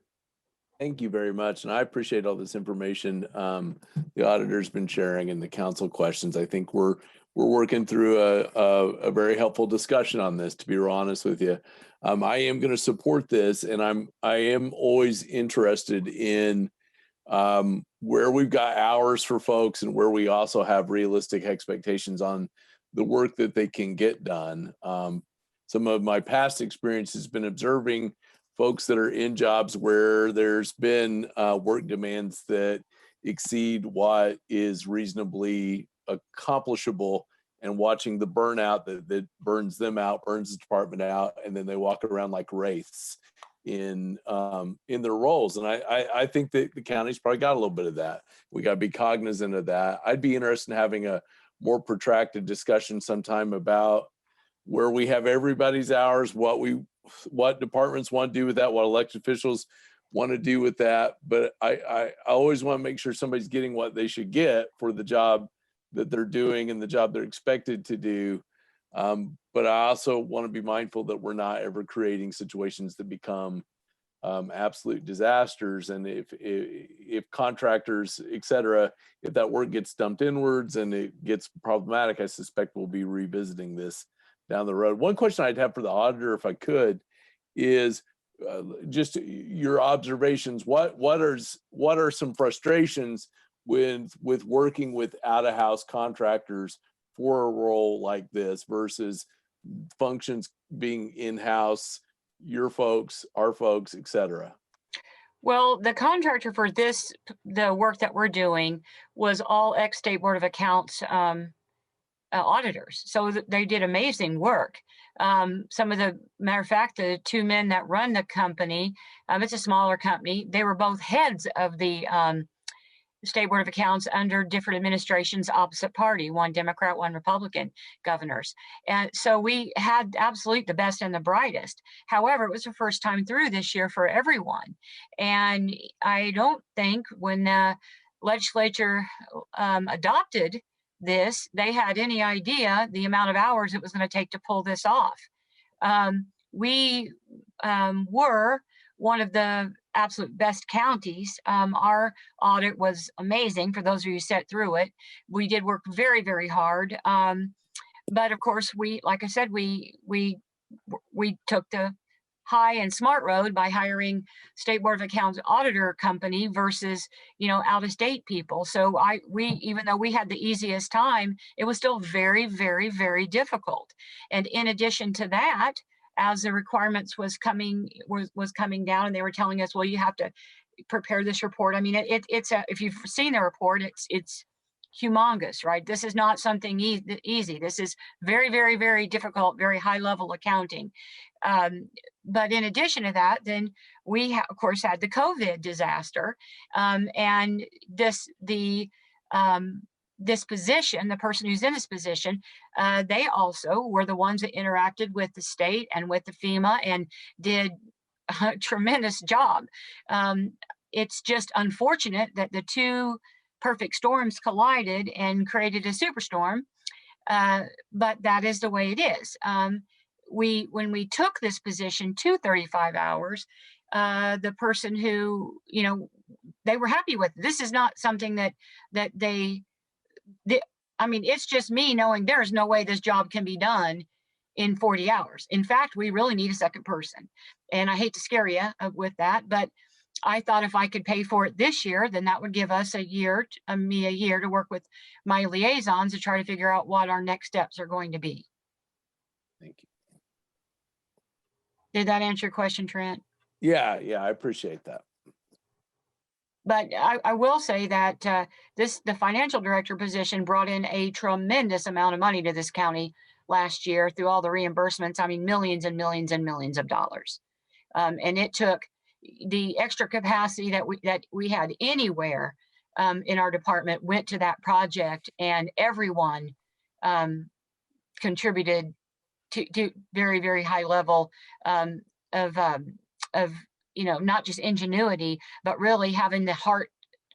Thank you very much. And I appreciate all this information the auditor's been sharing and the council questions. I think we're working through a very helpful discussion on this, to be real honest with you. I am going to support this, and I am always interested in where we've got hours for folks and where we also have realistic expectations on the work that they can get done. Some of my past experience has been observing folks that are in jobs where there's been work demands that exceed what is reasonably accomplishable, and watching the burnout that burns them out, burns the department out, and then they walk around like wraiths in their roles. And I think that the county's probably got a little bit of that. We got to be cognizant of that. I'd be interested in having a more protracted discussion sometime about where we have everybody's hours, what departments want to do with that, what elected officials want to do with that. But I always want to make sure somebody's getting what they should get for the job that they're doing and the job they're expected to do. But I also want to be mindful that we're not ever creating situations that become absolute disasters. And if contractors, et cetera, if that work gets dumped inwards and it gets problematic, I suspect we'll be revisiting this down the road. One question I'd have for the auditor, if I could, is just your observations. What are some frustrations with working with out-of-house contractors for a role like this versus functions being in-house, your folks, our folks, et cetera? Well, the contractor for the work that we're doing was all ex-State Board of Accounts auditors. So they did amazing work. Some of the matter of fact, the two men that run the company, it's a smaller company. They were both heads of the State Board of Accounts under different administrations, opposite party, one Democrat, one Republican governors. And so we had absolutely the best and the brightest. However, it was the first time through this year for everyone. And I don't think when the legislature adopted this, they had any idea the amount of hours it was going to take to pull this off. We were one of the absolute best counties. Our audit was amazing. For those of you who sat through it, we did work very, very hard. But of course, like I said, we took the high and smart road by hiring State Board of Accounts auditor company versus, out of state people. So even though we had the easiest time, it was still very, very, very difficult. And in addition to that, as the requirements was coming down, and they were telling us, well, you have to prepare this report. I mean, if you've seen the report, it's humongous, right? This is not something easy. This is very, very, very difficult, very high level accounting. But in addition to that, then we of course had the COVID disaster, and this position, the person who's in this position, they also were the ones that interacted with the state and with the FEMA and did a tremendous job. It's just unfortunate that the two perfect storms collided and created a superstorm, but that is the way it is. When we took this position to 35 hours, the person who, they were happy with. This is not something that I mean, it's just me knowing there's no way this job can be done in 40 hours. In fact, we really need a second person. And I hate to scare you with that, but I thought if I could pay for it this year, then that would give us a year to work with my liaisons to try to figure out what our next steps are going to be. Thank you. Did that answer your question, Trent? Yeah, I appreciate that. But I will say that the financial director position brought in a tremendous amount of money to this county last year through all the reimbursements. I mean, millions and millions and millions of dollars. And it took the extra capacity that we had anywhere in our department went to that project, and everyone contributed to very, very high level of not just ingenuity, but really having the heart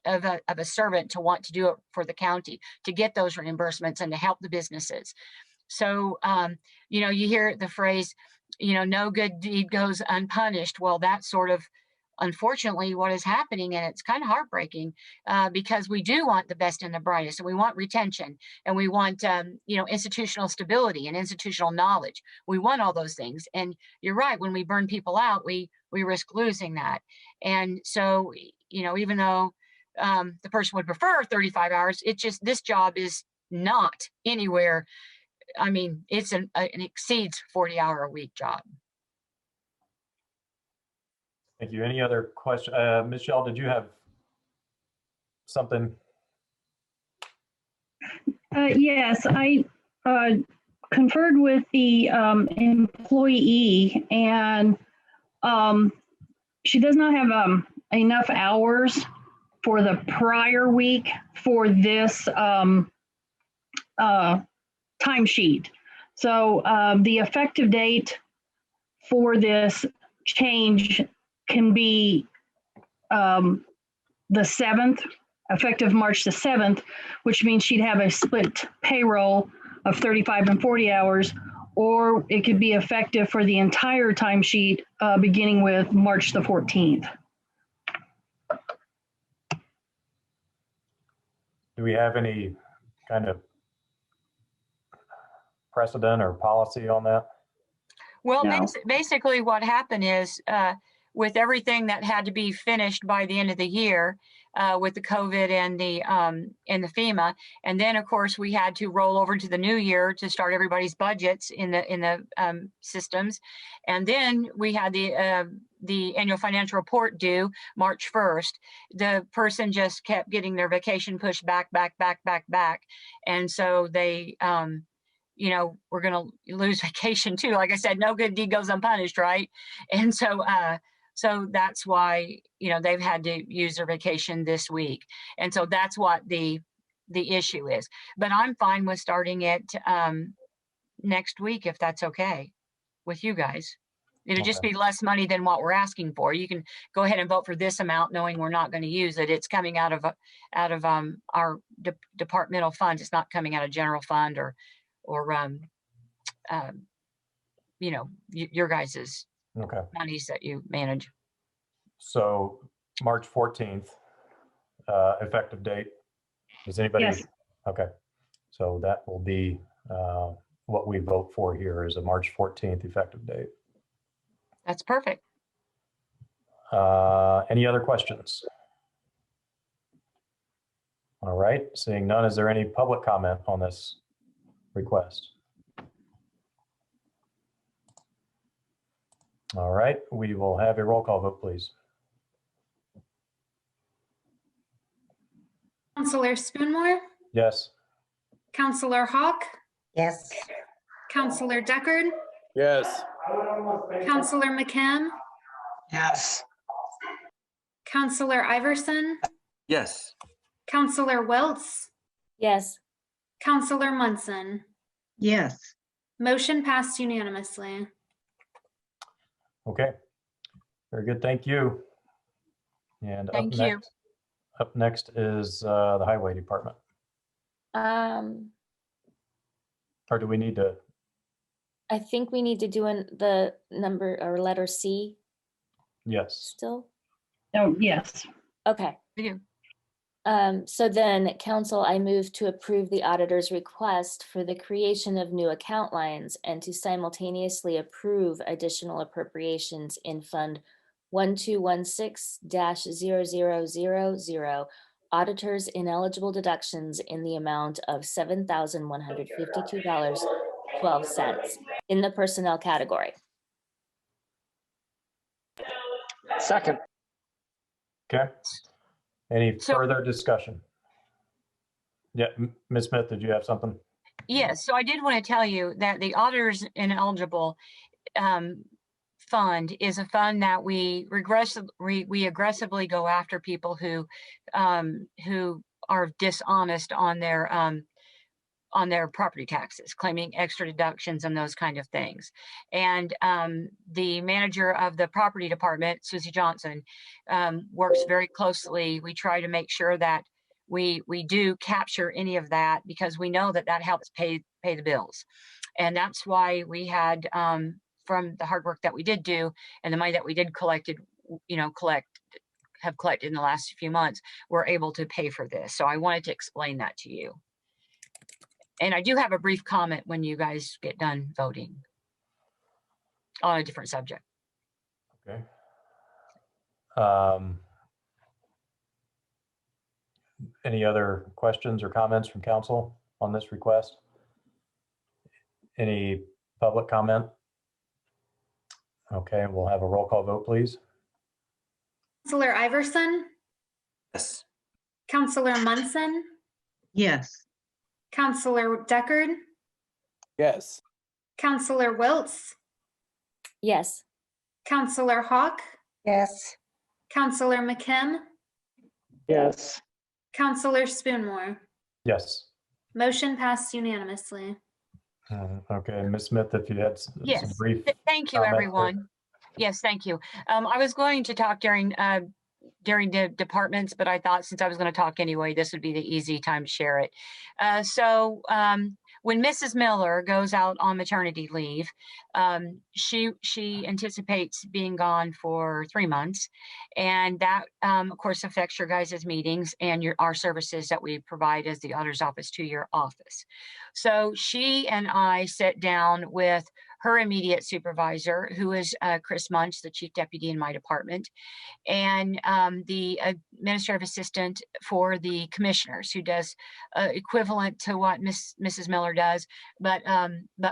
of a servant to want to do it for the county, to get those reimbursements and to help the businesses. So, you hear the phrase, no good deed goes unpunished. Well, that's sort of unfortunately what is happening, and it's kind of heartbreaking because we do want the best and the brightest, and we want retention, and we want institutional stability and institutional knowledge. We want all those things, and you're right, when we burn people out, we risk losing that. And so even though the person would prefer 35 hours, it's just this job is not anywhere. I mean, it's an exceeds 40-hour-a-week job. Thank you. Any other question? Michelle, did you have something? Yes, I conferred with the employee, and she does not have enough hours for the prior week for this timesheet. So the effective date for this change can be the 7th, effective March the 7th, which means she'd have a split payroll of 35 and 40 hours, or it could be effective for the entire timesheet beginning with March the 14th. Do we have any kind of precedent or policy on that? Well, basically what happened is with everything that had to be finished by the end of the year, with the COVID and the FEMA. And then of course we had to roll over to the new year to start everybody's budgets in the systems. And then we had the annual financial report due March 1st. The person just kept getting their vacation pushed back. And so they, you know, we're going to lose vacation too. Like I said, no good deed goes unpunished, right? And so, so that's why, you know, they've had to use their vacation this week. And so that's what the issue is. But I'm fine with starting it next week, if that's okay with you guys. It'll just be less money than what we're asking for. You can go ahead and vote for this amount, knowing we're not going to use it. It's coming out of our departmental funds. It's not coming out of general fund or you know, your guys's monies that you manage. So March 14th, effective date. Does anybody? Yes. Okay. So that will be what we vote for here is a March 14th effective date. That's perfect. Any other questions? All right, seeing none, is there any public comment on this request? All right, we will have a roll call vote, please. Counselor Spoonmore, Yes. Counselor Hawk, Yes. Counselor Deckard, Yes. Counselor McKim, Yes. Counselor Iverson, Yes. Counselor Welts, Yes. Counselor Munson. Yes. Motion passed unanimously. Okay, very good, thank you. And Thank you. Up next is the Highway Department. Or do we need to? I think we need to do the number or letter C Yes. still. Oh, yes. Okay. Yeah. So then, council, I move to approve the auditor's request for the creation of new account lines and to simultaneously approve additional appropriations in Fund 1216-0000, auditors ineligible deductions in the amount of $7,152.12 in the personnel category. Second. Okay. Any further discussion? Yeah, Ms. Smith, did you have something? Yes, so I did want to tell you that the auditors ineligible fund is a fund that we aggressively go after people who are dishonest on their property taxes, claiming extra deductions and those kind of things. And the manager of the property department, Susie Johnson, works very closely. We try to make sure that we do capture any of that because we know that that helps pay the bills. And that's why we had, from the hard work that we did do and the money that we did have collected in the last few months, we're able to pay for this. So I wanted to explain that to you. And I do have a brief comment when you guys get done voting on a different subject. Okay. Any other questions or comments from council on this request? Any public comment? Okay, we'll have a roll call vote, please. Counselor Iverson, Yes. Counselor Munson, Yes. Counselor Deckard, Yes. Counselor Wiltz, Yes. Counselor Hawk, Yes. Counselor McKim, Yes. Counselor Spoonmore. Yes. Motion passed unanimously. Okay, Ms. Smith, if you had some Yes, brief. thank you, comment, everyone. Yes, thank you. I was going to talk during the departments, but I thought since I was going to talk anyway, this would be the easy time to share it. So when Mrs. Miller goes out on maternity leave, she anticipates being gone for 3 months, and that of course affects your guys' meetings and our services that we provide as the auditor's office to your office. So she and I sat down with her immediate supervisor, who is Chris Munch, the chief deputy in my department, and the administrative assistant for the commissioners, who does equivalent to what Mrs. Miller does, but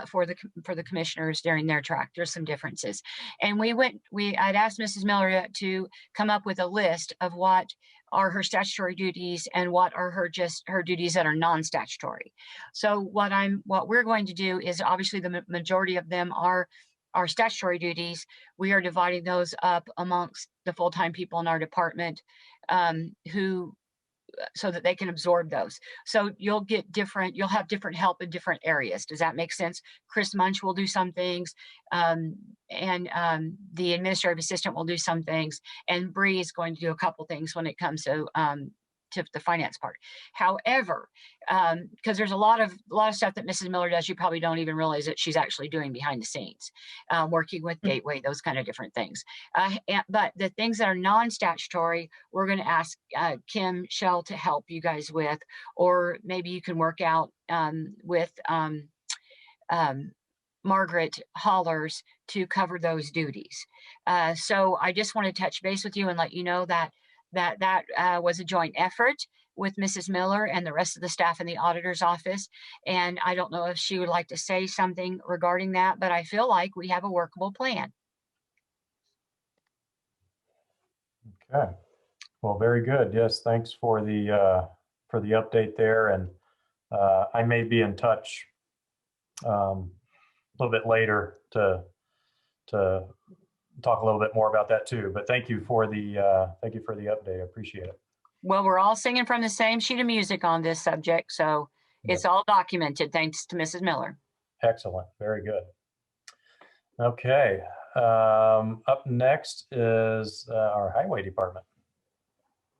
for the commissioners during their track, there's some differences. And I'd asked Mrs. Miller to come up with a list of what are her statutory duties and what are her duties that are non-statutory. So what we're going to do is, obviously the majority of them are our statutory duties. We are dividing those up amongst the full-time people in our department, so that they can absorb those. So you'll have different help in different areas. Does that make sense? Chris Munch will do some things, and the administrative assistant will do some things, and Bree is going to do a couple things when it comes to the finance part. However, because there's a lot of stuff that Mrs. Miller does, you probably don't even realize that she's actually doing behind the scenes, working with Gateway, those kind of different things. But the things that are non-statutory, we're going to ask Kim Shell to help you guys with, or maybe you can work out with Margaret Hollers to cover those duties. So I just want to touch base with you and let you know that was a joint effort with Mrs. Miller and the rest of the staff in the auditor's office. And I don't know if she would like to say something regarding that, but I feel like we have a workable plan. Okay. Well, very good. Yes, thanks for the update there. And I may be in touch a little bit later to talk a little bit more about that too. But thank you for the update. I appreciate it. Well, we're all singing from the same sheet of music on this subject, so it's all documented thanks to Mrs. Miller. Excellent. Very good. Okay. Up next is our highway department.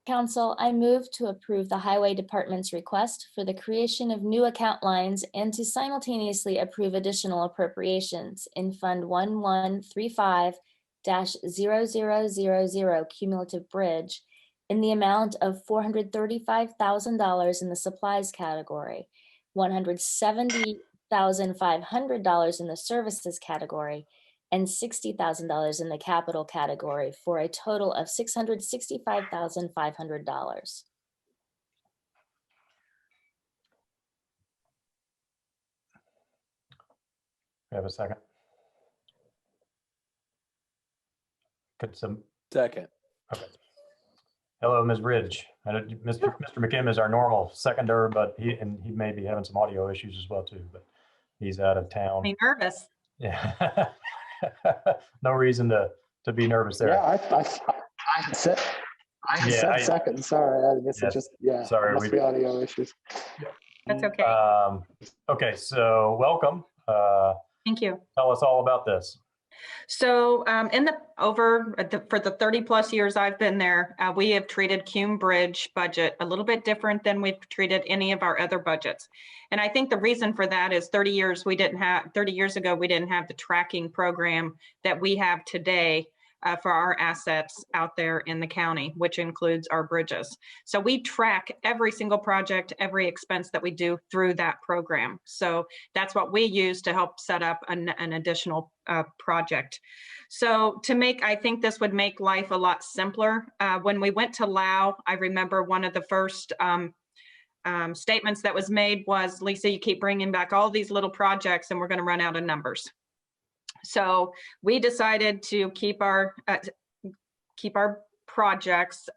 Council, I move to approve the Highway Department's request for the creation of new account lines and to simultaneously approve additional appropriations in Fund 1135-0000 Cumulative Bridge in the amount of $435,000 in the supplies category, $170,500 in the services category, and $60,000 in the capital category, for a total of $665,500. We have a second. Second. Okay. Hello, Ms. Ridge. Mr. McKim is our normal seconder, but he may be having some audio issues as well too, but he's out of town. I'm nervous. Yeah. No reason to be nervous there. Yeah, I said second. Sorry, I guess it just Sorry, must be audio issues. That's okay. Okay, so welcome. Thank you. Tell us all about this. So for the 30 plus years I've been there, we have treated Cume Bridge budget a little bit different than we've treated any of our other budgets. And I think the reason for that is 30 years ago, we didn't have the tracking program that we have today for our assets out there in the county, which includes our bridges. So we track every single project, every expense that we do through that program. So that's what we use to help set up an additional project. So I think this would make life a lot simpler. When we went to Lao, I remember one of the first statements that was made was, Lisa, you keep bringing back all these little projects and we're going to run out of numbers. So we decided to keep our projects,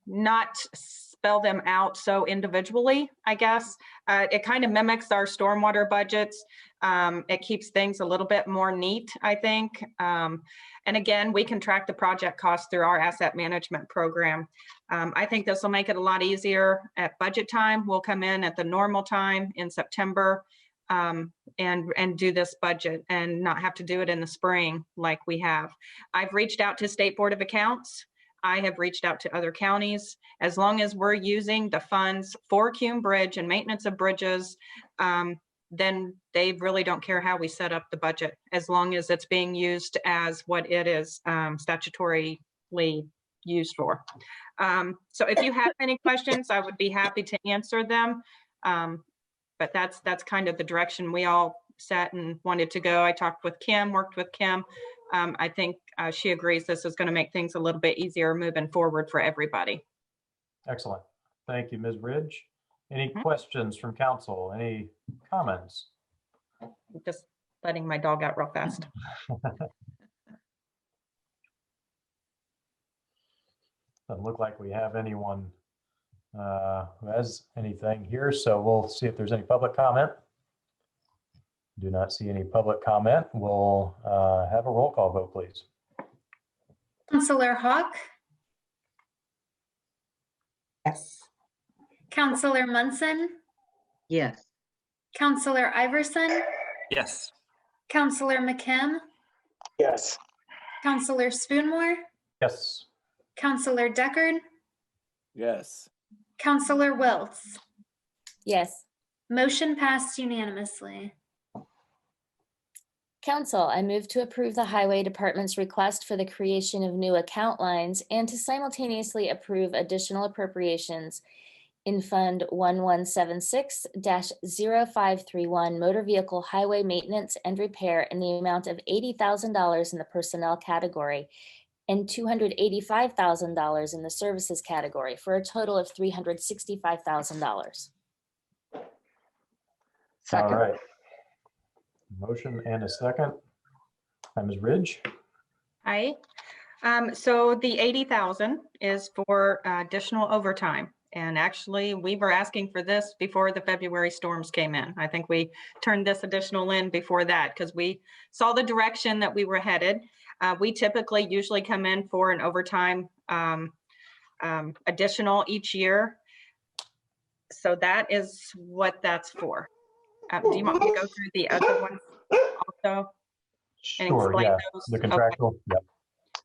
not spell them out so individually, I guess. It kind of mimics our stormwater budgets. It keeps things a little bit more neat, I think. And again, we can track the project costs through our asset management program. I think this will make it a lot easier at budget time. We'll come in at the normal time in September and do this budget and not have to do it in the spring like we have. I've reached out to State Board of Accounts. I have reached out to other counties. As long as we're using the funds for Cume Bridge and maintenance of bridges, then they really don't care how we set up the budget, as long as it's being used as what it is statutorily used for. So if you have any questions, I would be happy to answer them. But that's kind of the direction we all set and wanted to go. I talked with Kim, worked with Kim. I think she agrees this is going to make things a little bit easier moving forward for everybody. Excellent. Thank you, Ms. Ridge. Any questions from council? Any comments? Just letting my dog out real fast. Doesn't look like we have anyone who has anything here, so we'll see if there's any public comment. Do not see any public comment. We'll have a roll call vote, please. Councillor Hawk, Yes. Councillor Munson, Yes. Councillor Iverson, Yes. Councillor McKim, Yes. Councillor Spoonmore, Yes. Councillor Deckard, Yes. Councillor Wiltz. Yes. Motion passed unanimously. Council, I move to approve the Highway Department's request for the creation of new account lines and to simultaneously approve additional appropriations in Fund 1176-0531 Motor Vehicle Highway Maintenance and Repair in the amount of $80,000 in the personnel category and $285,000 in the services category for a total of $365,000. All right. Motion and a second. Ms. Ridge. Hi. So the 80,000 is for additional overtime. And actually, we were asking for this before the February storms came in. I think we turned this additional in before that because we saw the direction that we were headed. We typically usually come in for an overtime additional each year. So that is what that's for. Do you want me to go through the other ones also? And Sure, explain yeah. those? The contractual, Okay. yep.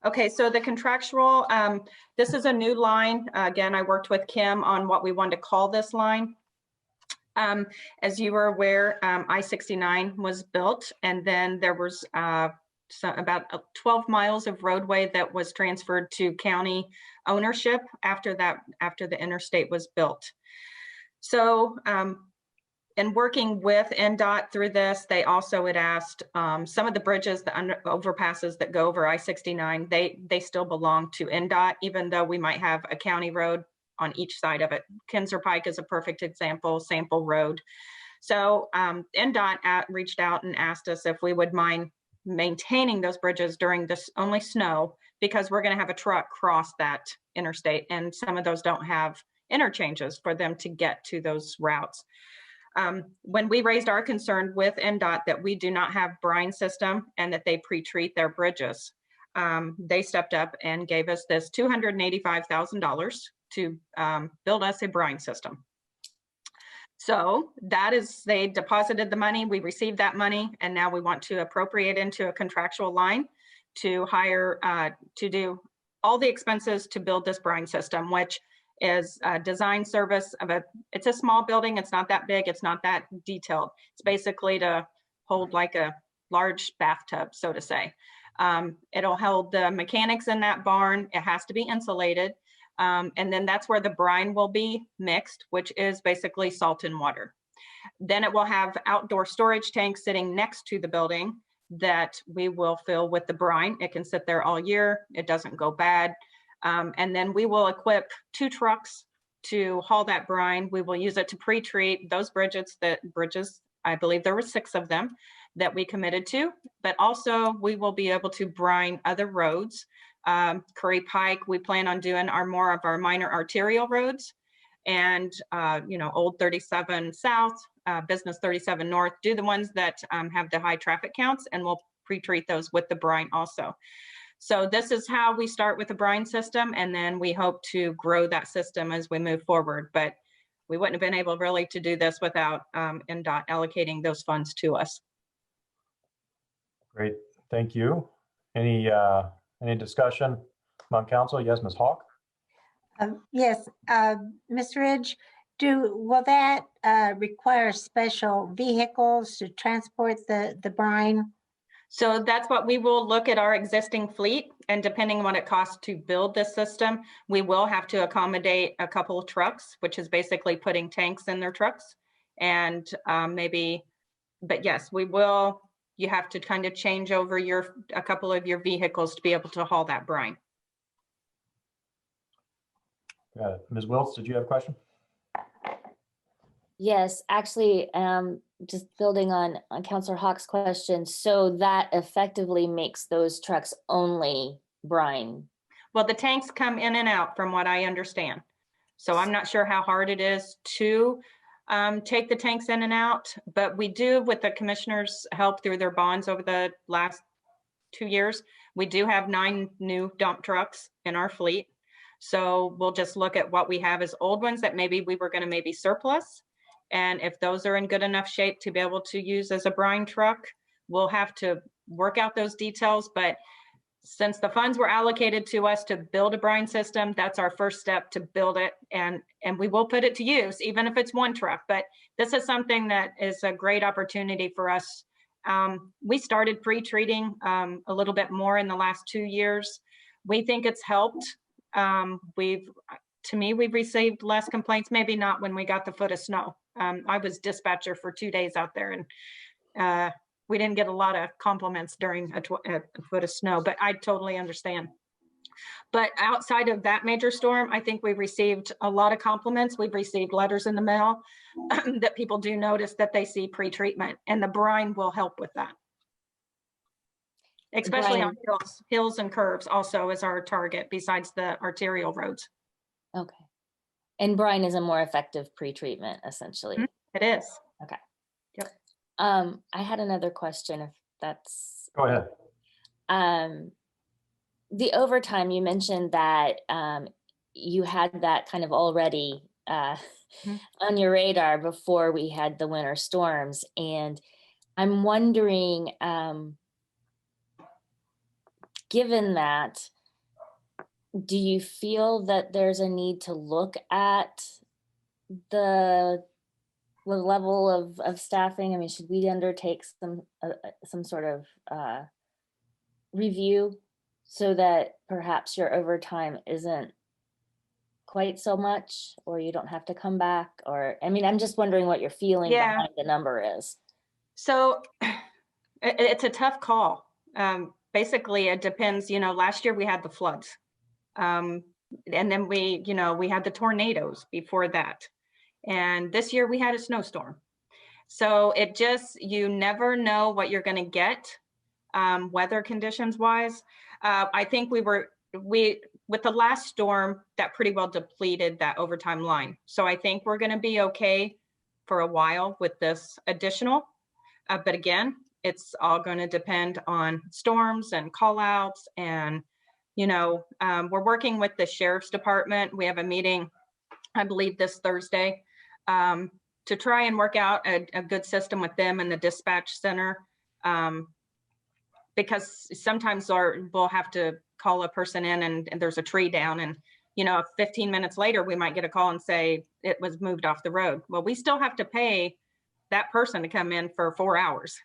Okay, so the contractual, this is a new line. Again, I worked with Kim on what we wanted to call this line. As you were aware, I-69 was built, and then there was about 12 miles of roadway that was transferred to county ownership after the interstate was built. So, in working with NDOT through this, they also had asked some of the bridges, the overpasses that go over I-69, they still belong to NDOT, even though we might have a county road on each side of it. Kinser Pike is a perfect example, sample road. So NDOT reached out and asked us if we would mind maintaining those bridges during this only snow, because we're going to have a truck cross that interstate, and some of those don't have interchanges for them to get to those routes. When we raised our concern with NDOT that we do not have brine system and that they pre-treat their bridges, they stepped up and gave us this $285,000 to build us a brine system. So that is, they deposited the money, we received that money, and now we want to appropriate into a contractual line to hire, to do all the expenses to build this brine system, which is a design service of it's a small building. It's not that big. It's not that detailed. It's basically to hold like a large bathtub, so to say. It'll hold the mechanics in that barn. It has to be insulated. And then that's where the brine will be mixed, which is basically salt and water. Then it will have outdoor storage tanks sitting next to the building that we will fill with the brine. It can sit there all year. It doesn't go bad. And then we will equip 2 trucks to haul that brine. We will use it to pre-treat those bridges, I believe there were 6 of them that we committed to, but also we will be able to brine other roads. Curry Pike, we plan on doing more of our minor arterial roads, and Old 37 South, Business 37 North, do the ones that have the high traffic counts, and we'll pre-treat those with the brine also. So this is how we start with the brine system, and then we hope to grow that system as we move forward. But we wouldn't have been able really to do this without NDOT allocating those funds to us. Great, thank you. Any discussion among council? Yes, Ms. Hawk? Yes, Ms. Ridge, will that require special vehicles to transport the brine? So that's what we will look at our existing fleet, and depending on what it costs to build this system, we will have to accommodate a couple of trucks, which is basically putting tanks in their trucks, and maybe but yes, we will. You have to kind of change over a couple of your vehicles to be able to haul that brine. Ms. Wiltz, did you have a question? Yes, actually, just building on Councilor Hawk's question. So that effectively makes those trucks only brine. Well, the tanks come in and out from what I understand. So I'm not sure how hard it is to take the tanks in and out, but we do, with the commissioners' help through their bonds over the last 2 years, we do have 9 new dump trucks in our fleet. So we'll just look at what we have as old ones that maybe we were going to maybe surplus. And if those are in good enough shape to be able to use as a brine truck, we'll have to work out those details. But since the funds were allocated to us to build a brine system, that's our first step to build it. And we will put it to use, even if it's one truck. But this is something that is a great opportunity for us. We started pre-treating a little bit more in the last 2 years. We think it's helped. To me, we've received less complaints, maybe not when we got the foot of snow. I was dispatcher for 2 days out there, and we didn't get a lot of compliments during a foot of snow, but I totally understand. But outside of that major storm, I think we've received a lot of compliments. We've received letters in the mail that people do notice that they see pre-treatment, and the brine will help with that. Especially on hills and curves also is our target besides the arterial roads. Okay. And brine is a more effective pre-treatment, essentially. It is. Okay. Yep. I had another question, if that's. Go ahead. The overtime, you mentioned that you had that kind of already on your radar before we had the winter storms. And I'm wondering, given that, do you feel that there's a need to look at the level of staffing? I mean, should we undertake some sort of review so that perhaps your overtime isn't quite so much, or you don't have to come back? Or, I mean, I'm just wondering what your feeling behind the number is. So it's a tough call. Basically, it depends. Last year we had the floods. And then we had the tornadoes before that. And this year we had a snowstorm. So you never know what you're going to get weather conditions wise. I think with the last storm, that pretty well depleted that overtime line. So I think we're going to be okay for a while with this additional. But again, it's all going to depend on storms and call outs. And we're working with the sheriff's department. We have a meeting, I believe, this Thursday to try and work out a good system with them and the dispatch center. Because sometimes we'll have to call a person in and there's a tree down, and 15 minutes later, we might get a call and say it was moved off the road. Well, we still have to pay that person to come in for 4 hours.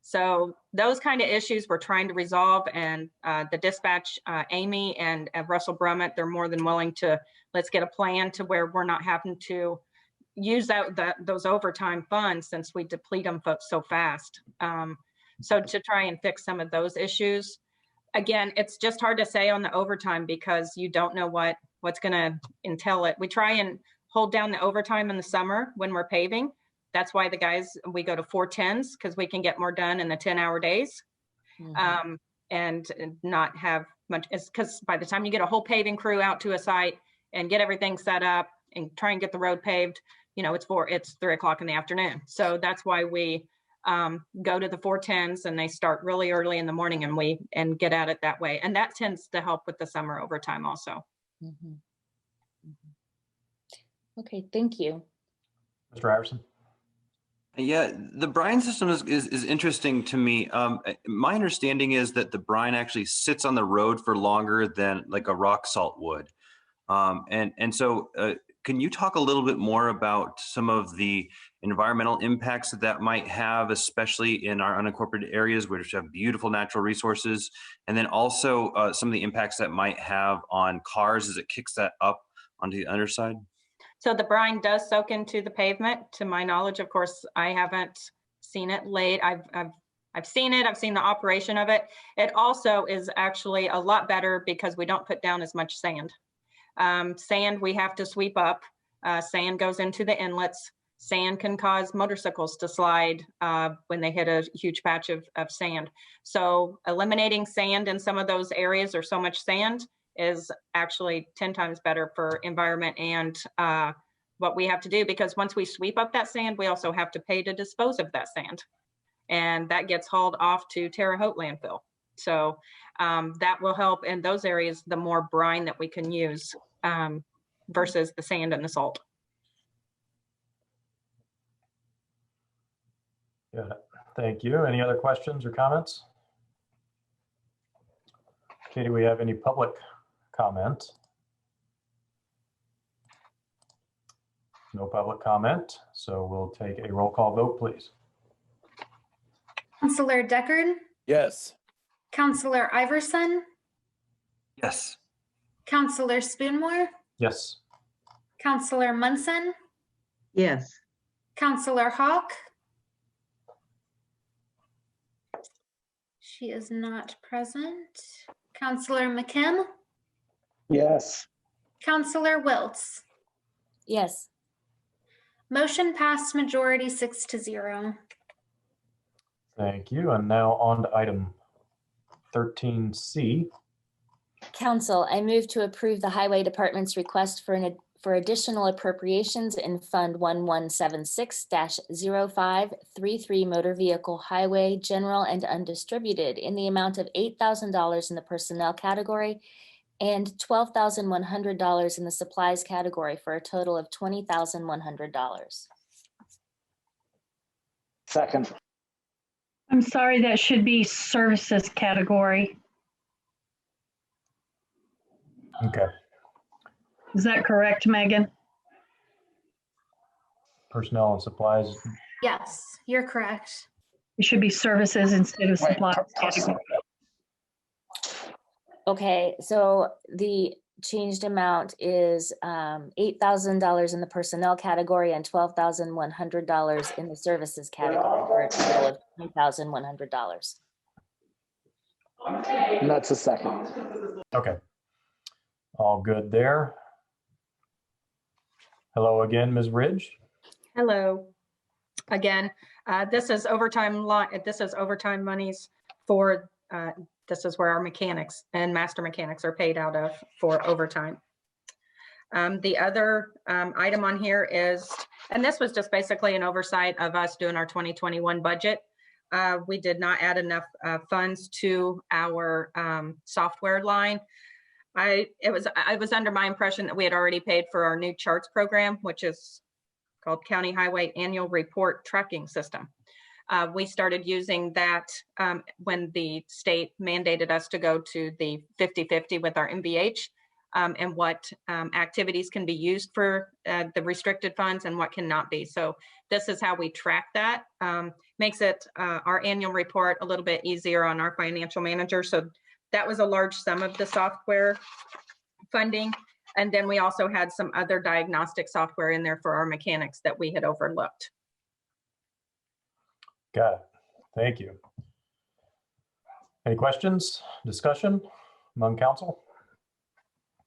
So those kind of issues we're trying to resolve, and the dispatch, Amy and Russell Brummett, they're more than willing to, let's get a plan to where we're not having to use those overtime funds since we deplete them so fast. So to try and fix some of those issues. Again, it's just hard to say on the overtime because you don't know what's going to entail it. We try and hold down the overtime in the summer when we're paving. That's why we go to 410s, because we can get more done in the 10-hour days. Mm-hmm. And not have much, because by the time you get a whole paving crew out to a site and get everything set up and try and get the road paved, it's 3 o'clock in the afternoon. So that's why we go to the 410s, and they start really early in the morning, and get at it that way. And that tends to help with the summer overtime also. Mm-hmm. Mm-hmm. Okay, thank you. Mr. Iverson. Yeah, the brine system is interesting to me. My understanding is that the brine actually sits on the road for longer than like a rock salt would. So can you talk a little bit more about some of the environmental impacts that might have, especially in our unincorporated areas, which have beautiful natural resources, and then also some of the impacts that might have on cars as it kicks that up onto the underside? So the brine does soak into the pavement. To my knowledge, of course, I haven't seen it laid. I've seen it. I've seen the operation of it. It also is actually a lot better because we don't put down as much sand. Sand we have to sweep up. Sand goes into the inlets. Sand can cause motorcycles to slide when they hit a huge patch of sand. So eliminating sand in some of those areas or so much sand is actually 10 times better for environment and what we have to do, because once we sweep up that sand, we also have to pay to dispose of that sand. And that gets hauled off to Terre Haute landfill. So that will help in those areas, the more brine that we can use versus the sand and the salt. Got it. Thank you. Any other questions or comments? Okay, do we have any public comment? No public comment, so we'll take a roll call vote, please. Councillor Deckard, Yes. Councillor Iverson, Yes. Councillor Spoonmore, Yes. Councillor Munson, Yes. Councillor Hawk. She is not present. Councillor McKim, Yes. Councillor Wiltz. Yes. Motion passed majority 6-0. Thank you. And now on to item 13C. Council, I move to approve the Highway Department's request for additional appropriations in Fund 1176-0533 Motor Vehicle Highway General and Undistributed in the amount of $8,000 in the personnel category and $12,100 in the supplies category for a total of $20,100. Second. I'm sorry, that should be services category. Okay. Is that correct, Megan? Personnel and supplies. Yes, you're correct. It should be services instead of supplies category. Okay, so the changed amount is $8,000 in the personnel category and $12,100 in the services category for a total of $10,100. And that's a second. Okay. All good there. Hello again, Ms. Ridge. Hello. Again, this is overtime monies for, this is where our mechanics and master mechanics are paid out of for overtime. The other item on here is, and this was just basically an oversight of us doing our 2021 budget. We did not add enough funds to our software line. I was under my impression that we had already paid for our new charts program, which is called County Highway Annual Report Tracking System. We started using that when the state mandated us to go to the 50-50 with our MVH and what activities can be used for the restricted funds and what cannot be. So this is how we track that. Makes it our annual report a little bit easier on our financial manager. So that was a large sum of the software funding. And then we also had some other diagnostic software in there for our mechanics that we had overlooked. Got it. Thank you. Any questions, discussion among council?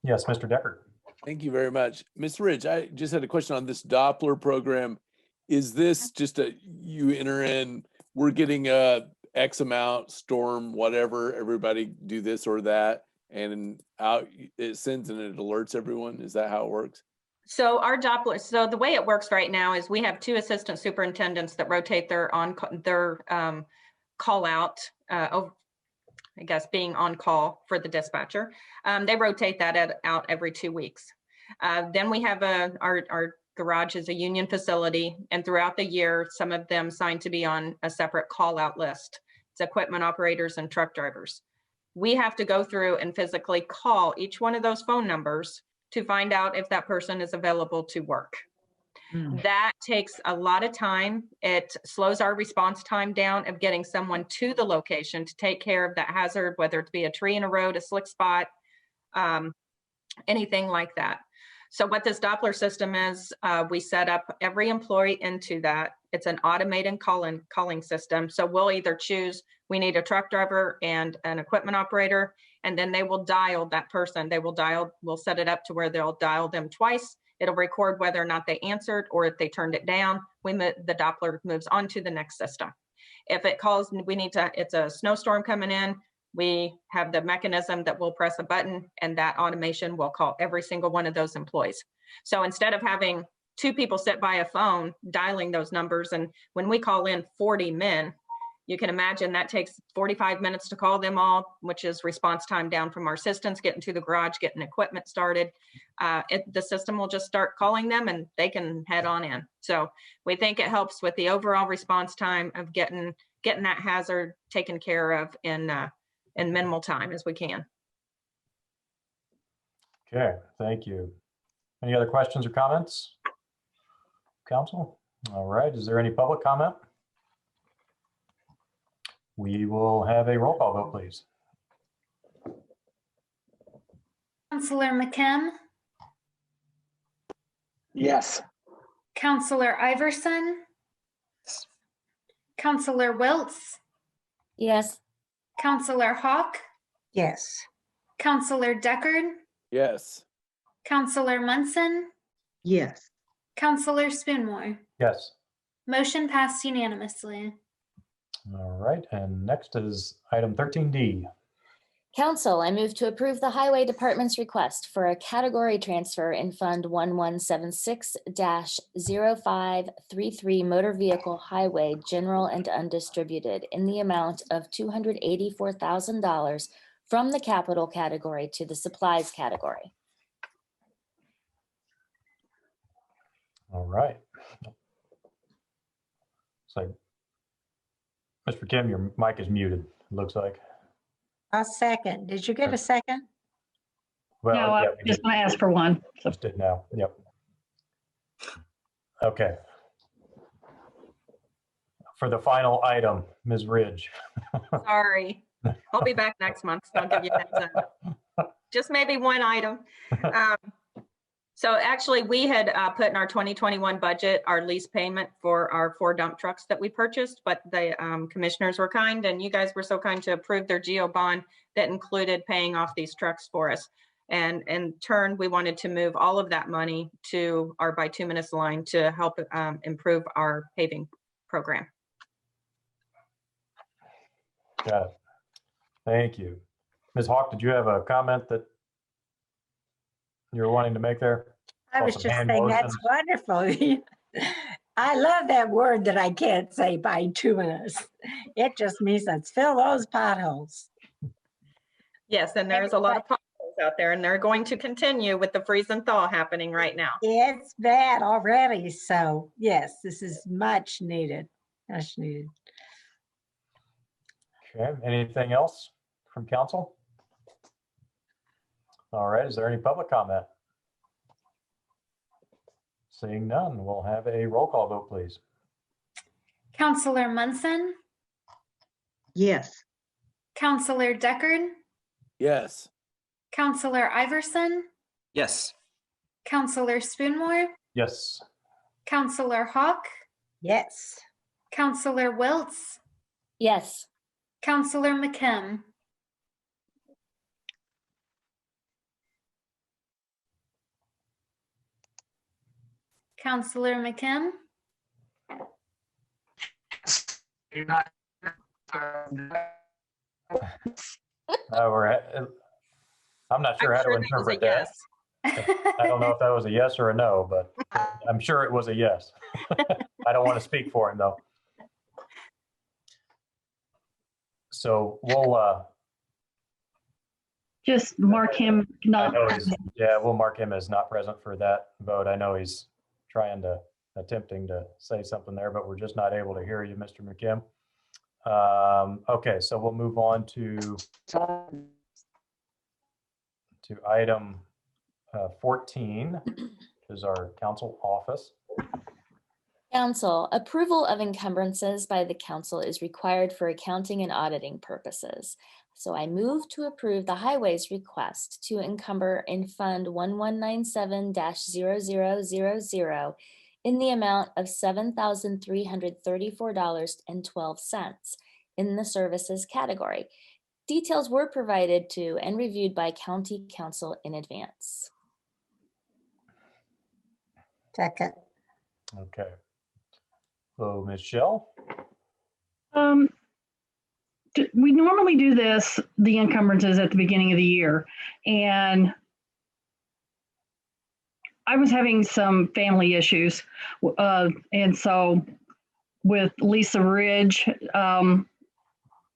Yes, Mr. Deckard. Thank you very much. Ms. Ridge, I just had a question on this Doppler program. Is this just you enter in, we're getting a X amount, storm, whatever, everybody do this or that, and out it sends and it alerts everyone? Is that how it works? So our Doppler, so the way it works right now is we have 2 assistant superintendents that rotate their call out, I guess being on call for the dispatcher. They rotate that out every 2 weeks. Then we have our garage is a union facility, and throughout the year, some of them signed to be on a separate call out list. It's equipment operators and truck drivers. We have to go through and physically call each one of those phone numbers to find out if that person is available to work. That takes a lot of time. It slows our response time down of getting someone to the location to take care of that hazard, whether it be a tree in a road, a slick spot, anything like that. So what this Doppler system is, we set up every employee into that. It's an automated calling system. So we'll either choose, we need a truck driver and an equipment operator, and then they will dial that person. We'll set it up to where they'll dial them twice. It'll record whether or not they answered or if they turned it down. The Doppler moves on to the next system. If it calls, it's a snowstorm coming in, we have the mechanism that we'll press a button and that automation will call every single one of those employees. So instead of having 2 people sit by a phone dialing those numbers, and when we call in 40 men, you can imagine that takes 45 minutes to call them all, which is response time down from our assistants, getting to the garage, getting equipment started. The system will just start calling them and they can head on in. So we think it helps with the overall response time of getting that hazard taken care of in minimal time as we can. Okay, thank you. Any other questions or comments? Council? All right, is there any public comment? We will have a roll call vote, please. Councillor McKim, Yes. Councillor Iverson, Councillor Wiltz, Yes. Councillor Hawk, Yes. Councillor Deckard, Yes. Councillor Munson, Yes. Councillor Spoonmore. Yes. Motion passed unanimously. All right, and next is item 13D. Council, I move to approve the Highway Department's request for a category transfer in Fund 1176-0533 Motor Vehicle Highway General and Undistributed in the amount of $284,000 from the capital category to the supplies category. All right. So, Mr. Kim, your mic is muted, it looks like. A second. Did you get a second? Well, No, yeah, I'm just going to ask for one. So just did now. Yep. Okay. For the final item, Ms. Ridge. Sorry, I'll be back next month, so I'll give you that. Just maybe one item. So actually, we had put in our 2021 budget our lease payment for our 4 dump trucks that we purchased, but the commissioners were kind and you guys were so kind to approve their GO bond that included paying off these trucks for us. And in turn, we wanted to move all of that money to our bituminous line to help improve our paving program. Got it. Thank you. Ms. Hawk, did you have a comment that you were wanting to make there? I was just saying that's wonderful. I love that word that I can't say, bituminous. It just means let's fill those potholes. Yes, and there's a lot of potholes out there and they're going to continue with the freeze and thaw happening right now. It's bad already. So yes, this is much needed. Much needed. Okay, anything else from council? All right, is there any public comment? Seeing none, we'll have a roll call vote, please. Councillor Munson, Yes. Councillor Deckard, Yes. Councillor Iverson, Yes. Councillor Spoonmore, Yes. Councillor Hawk, Yes. Councillor Wiltz, Yes. Councillor McKim. Councillor McKim, I'm not sure how to interpret that. I don't know if that was a yes or a no, but I'm sure it was a yes. I don't want to speak for him though. So we'll just mark him not. Yeah, we'll mark him as not present for that vote. I know he's attempting to say something there, but we're just not able to hear you, Mr. McKim. Okay, so we'll move on to item 14, which is our council office. Council, approval of encumbrances by the council is required for accounting and auditing purposes. So I move to approve the highways request to encumber in Fund 1197-0000 in the amount of $7,334.12 in the services category. Details were provided to and reviewed by County Council in advance. Second. Okay. So Michelle? We normally do this, the encumbrances at the beginning of the year. And I was having some family issues. And so with Lisa Ridge,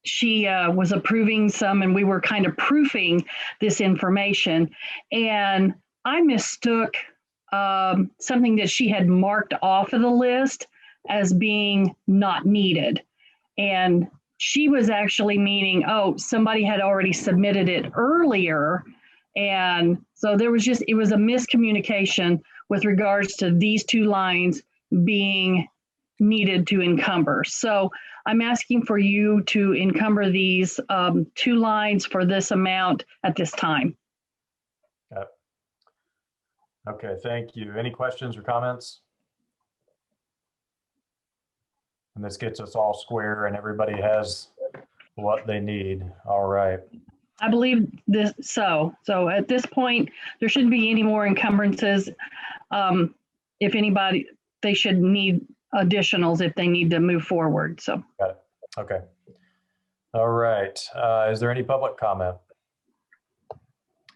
she was approving some, and we were kind of proofing this information. And I mistook something that she had marked off of the list as being not needed. And she was actually meaning, oh, somebody had already submitted it earlier. And so there was it was a miscommunication with regards to these two lines being needed to encumber. So I'm asking for you to encumber these two lines for this amount at this time. Okay, thank you. Any questions or comments? And this gets us all square and everybody has what they need. All right. I believe this. So at this point, there shouldn't be any more encumbrances. If anybody, they should need additionals if they need to move forward. So. Got it. Okay. All right. Is there any public comment?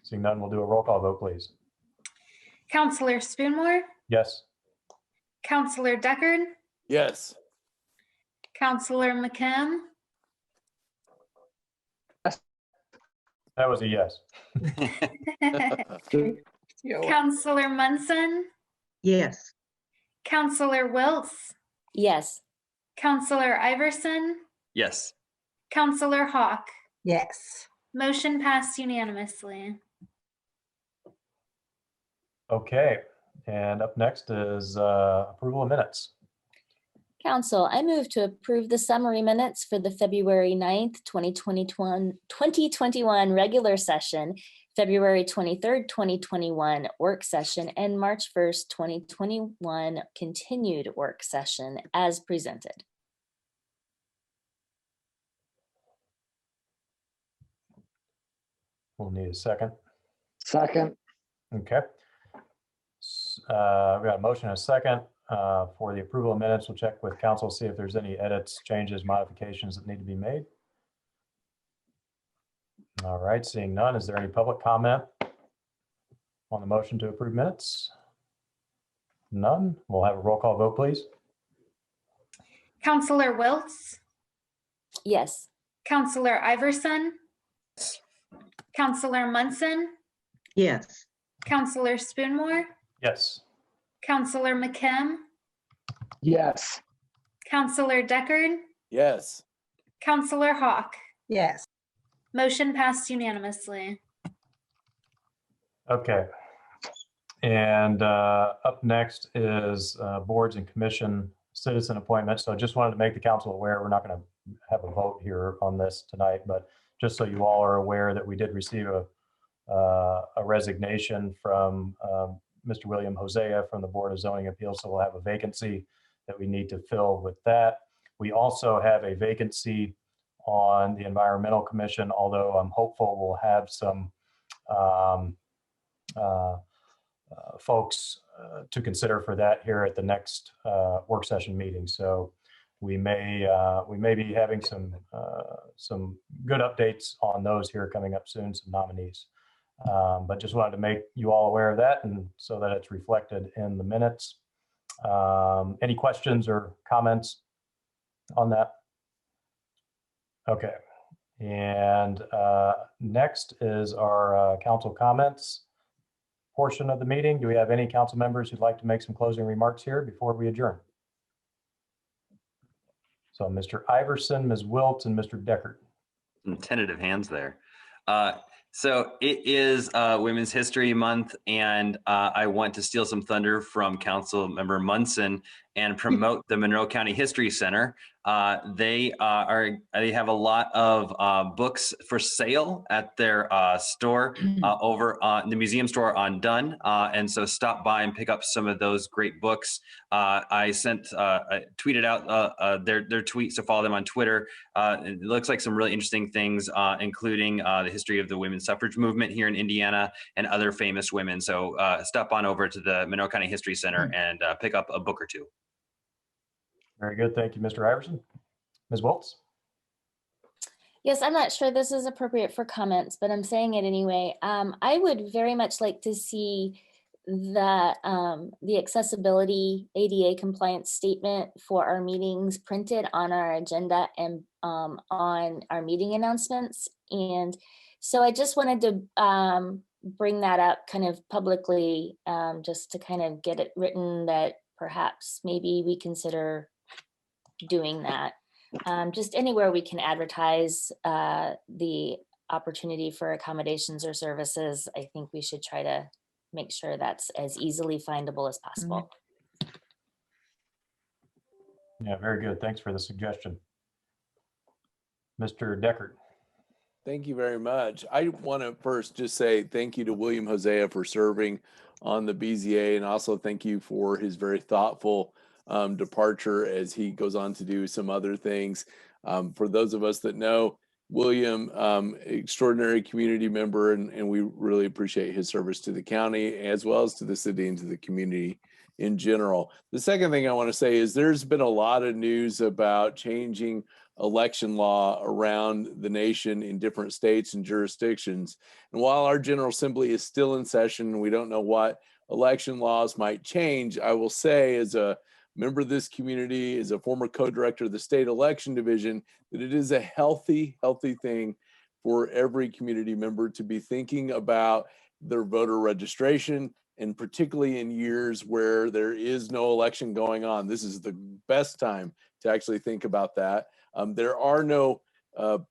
Seeing none, we'll do a roll call vote, please. Counselor Spoonmore, Yes. Counselor Deckard, Yes. Counselor McKim, That was a yes. Counselor Munson, Yes. Counselor Wiltz, Yes. Counselor Iverson, Yes. Counselor Hawk. Yes. Motion passed unanimously. Okay. And up next is approval of minutes. Council, I move to approve the summary minutes for the February 9th, 2021 regular session, February 23rd, 2021 work session, and March 1st, 2021 continued work session as presented. We'll need a second. Second. Okay. We got a motion and a second for the approval of minutes. We'll check with council, see if there's any edits, changes, modifications that need to be made. All right, seeing none, is there any public comment on the motion to approve minutes? None. We'll have a roll call vote, please. Counselor Wiltz, Yes. Counselor Iverson, Counselor Munson, Yes. Counselor Spoonmore, Yes. Counselor McKim, Yes. Counselor Deckard, Yes. Counselor Hawk. Yes. Motion passed unanimously. Okay. And up next is boards and commission citizen appointments. So just wanted to make the council aware, we're not going to have a vote here on this tonight, but just so you all are aware that we did receive a resignation from Mr. William Hosea from the Board of Zoning Appeals. So we'll have a vacancy that we need to fill with that. We also have a vacancy on the Environmental Commission, although I'm hopeful we'll have some folks to consider for that here at the next work session meeting. So we may be having some good updates on those here coming up soon, some nominees. But just wanted to make you all aware of that, and so that it's reflected in the minutes. Any questions or comments on that? Okay. And next is our council comments portion of the meeting. Do we have any council members who'd like to make some closing remarks here before we adjourn? So Mr. Iverson, Ms. Wilt, and Mr. Deckard. Some tentative hands there. So it is Women's History Month, and I want to steal some thunder from Council Member Munson and promote the Monroe County History Center. They have a lot of books for sale at their store over the museum store on Dunn, and so stop by and pick up some of those great books. I tweeted out their tweets, so follow them on Twitter. It looks like some really interesting things, including the history of the women's suffrage movement here in Indiana and other famous women. So stop on over to the Monroe County History Center and pick up a book or two. Very good. Thank you, Mr. Iverson. Ms. Waltz? Yes, I'm not sure this is appropriate for comments, but I'm saying it anyway. I would very much like to see the accessibility ADA compliance statement for our meetings printed on our agenda and on our meeting announcements. And so I just wanted to bring that up kind of publicly, just to kind of get it written that perhaps maybe we consider doing that. Just anywhere we can advertise the opportunity for accommodations or services, I think we should try to make sure that's as easily findable as possible. Yeah, very good. Thanks for the suggestion. Mr. Deckard. Thank you very much. I want to first just say thank you to William Hosea for serving on the BZA, and also thank you for his very thoughtful departure as he goes on to do some other things. For those of us that know William, extraordinary community member, and we really appreciate his service to the county as well as to the city and to the community in general. The second thing I want to say is there's been a lot of news about changing election law around the nation in different states and jurisdictions. And while our General Assembly is still in session and we don't know what election laws might change, I will say as a member of this community, as a former co-director of the state election division, that it is a healthy thing for every community member to be thinking about their voter registration, and particularly in years where there is no election going on. This is the best time to actually think about that. There are no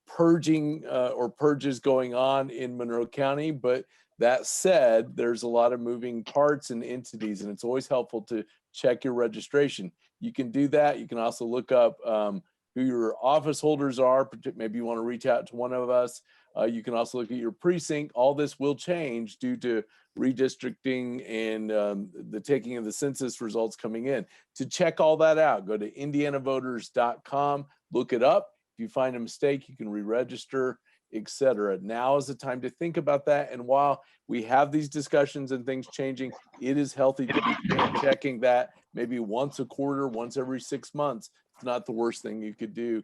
purging or purges going on in Monroe County, but that said, there's a lot of moving parts and entities, and it's always helpful to check your registration. You can do that. You can also look up who your office holders are. Maybe you want to reach out to one of us. You can also look at your precinct. All this will change due to redistricting and the taking of the census results coming in. To check all that out, go to indianavoters.com, look it up. If you find a mistake, you can re-register, etc. Now is the time to think about that. And while we have these discussions and things changing, it is healthy to be checking that maybe once a quarter, once every 6 months. It's not the worst thing you could do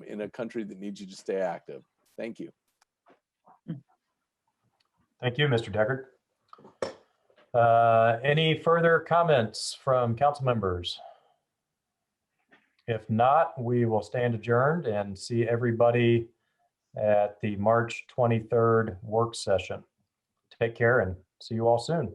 in a country that needs you to stay active. Thank you. Thank you, Mr. Deckard. Any further comments from council members? If not, we will stand adjourned and see everybody at the March 23rd work session. Take care and see you all soon.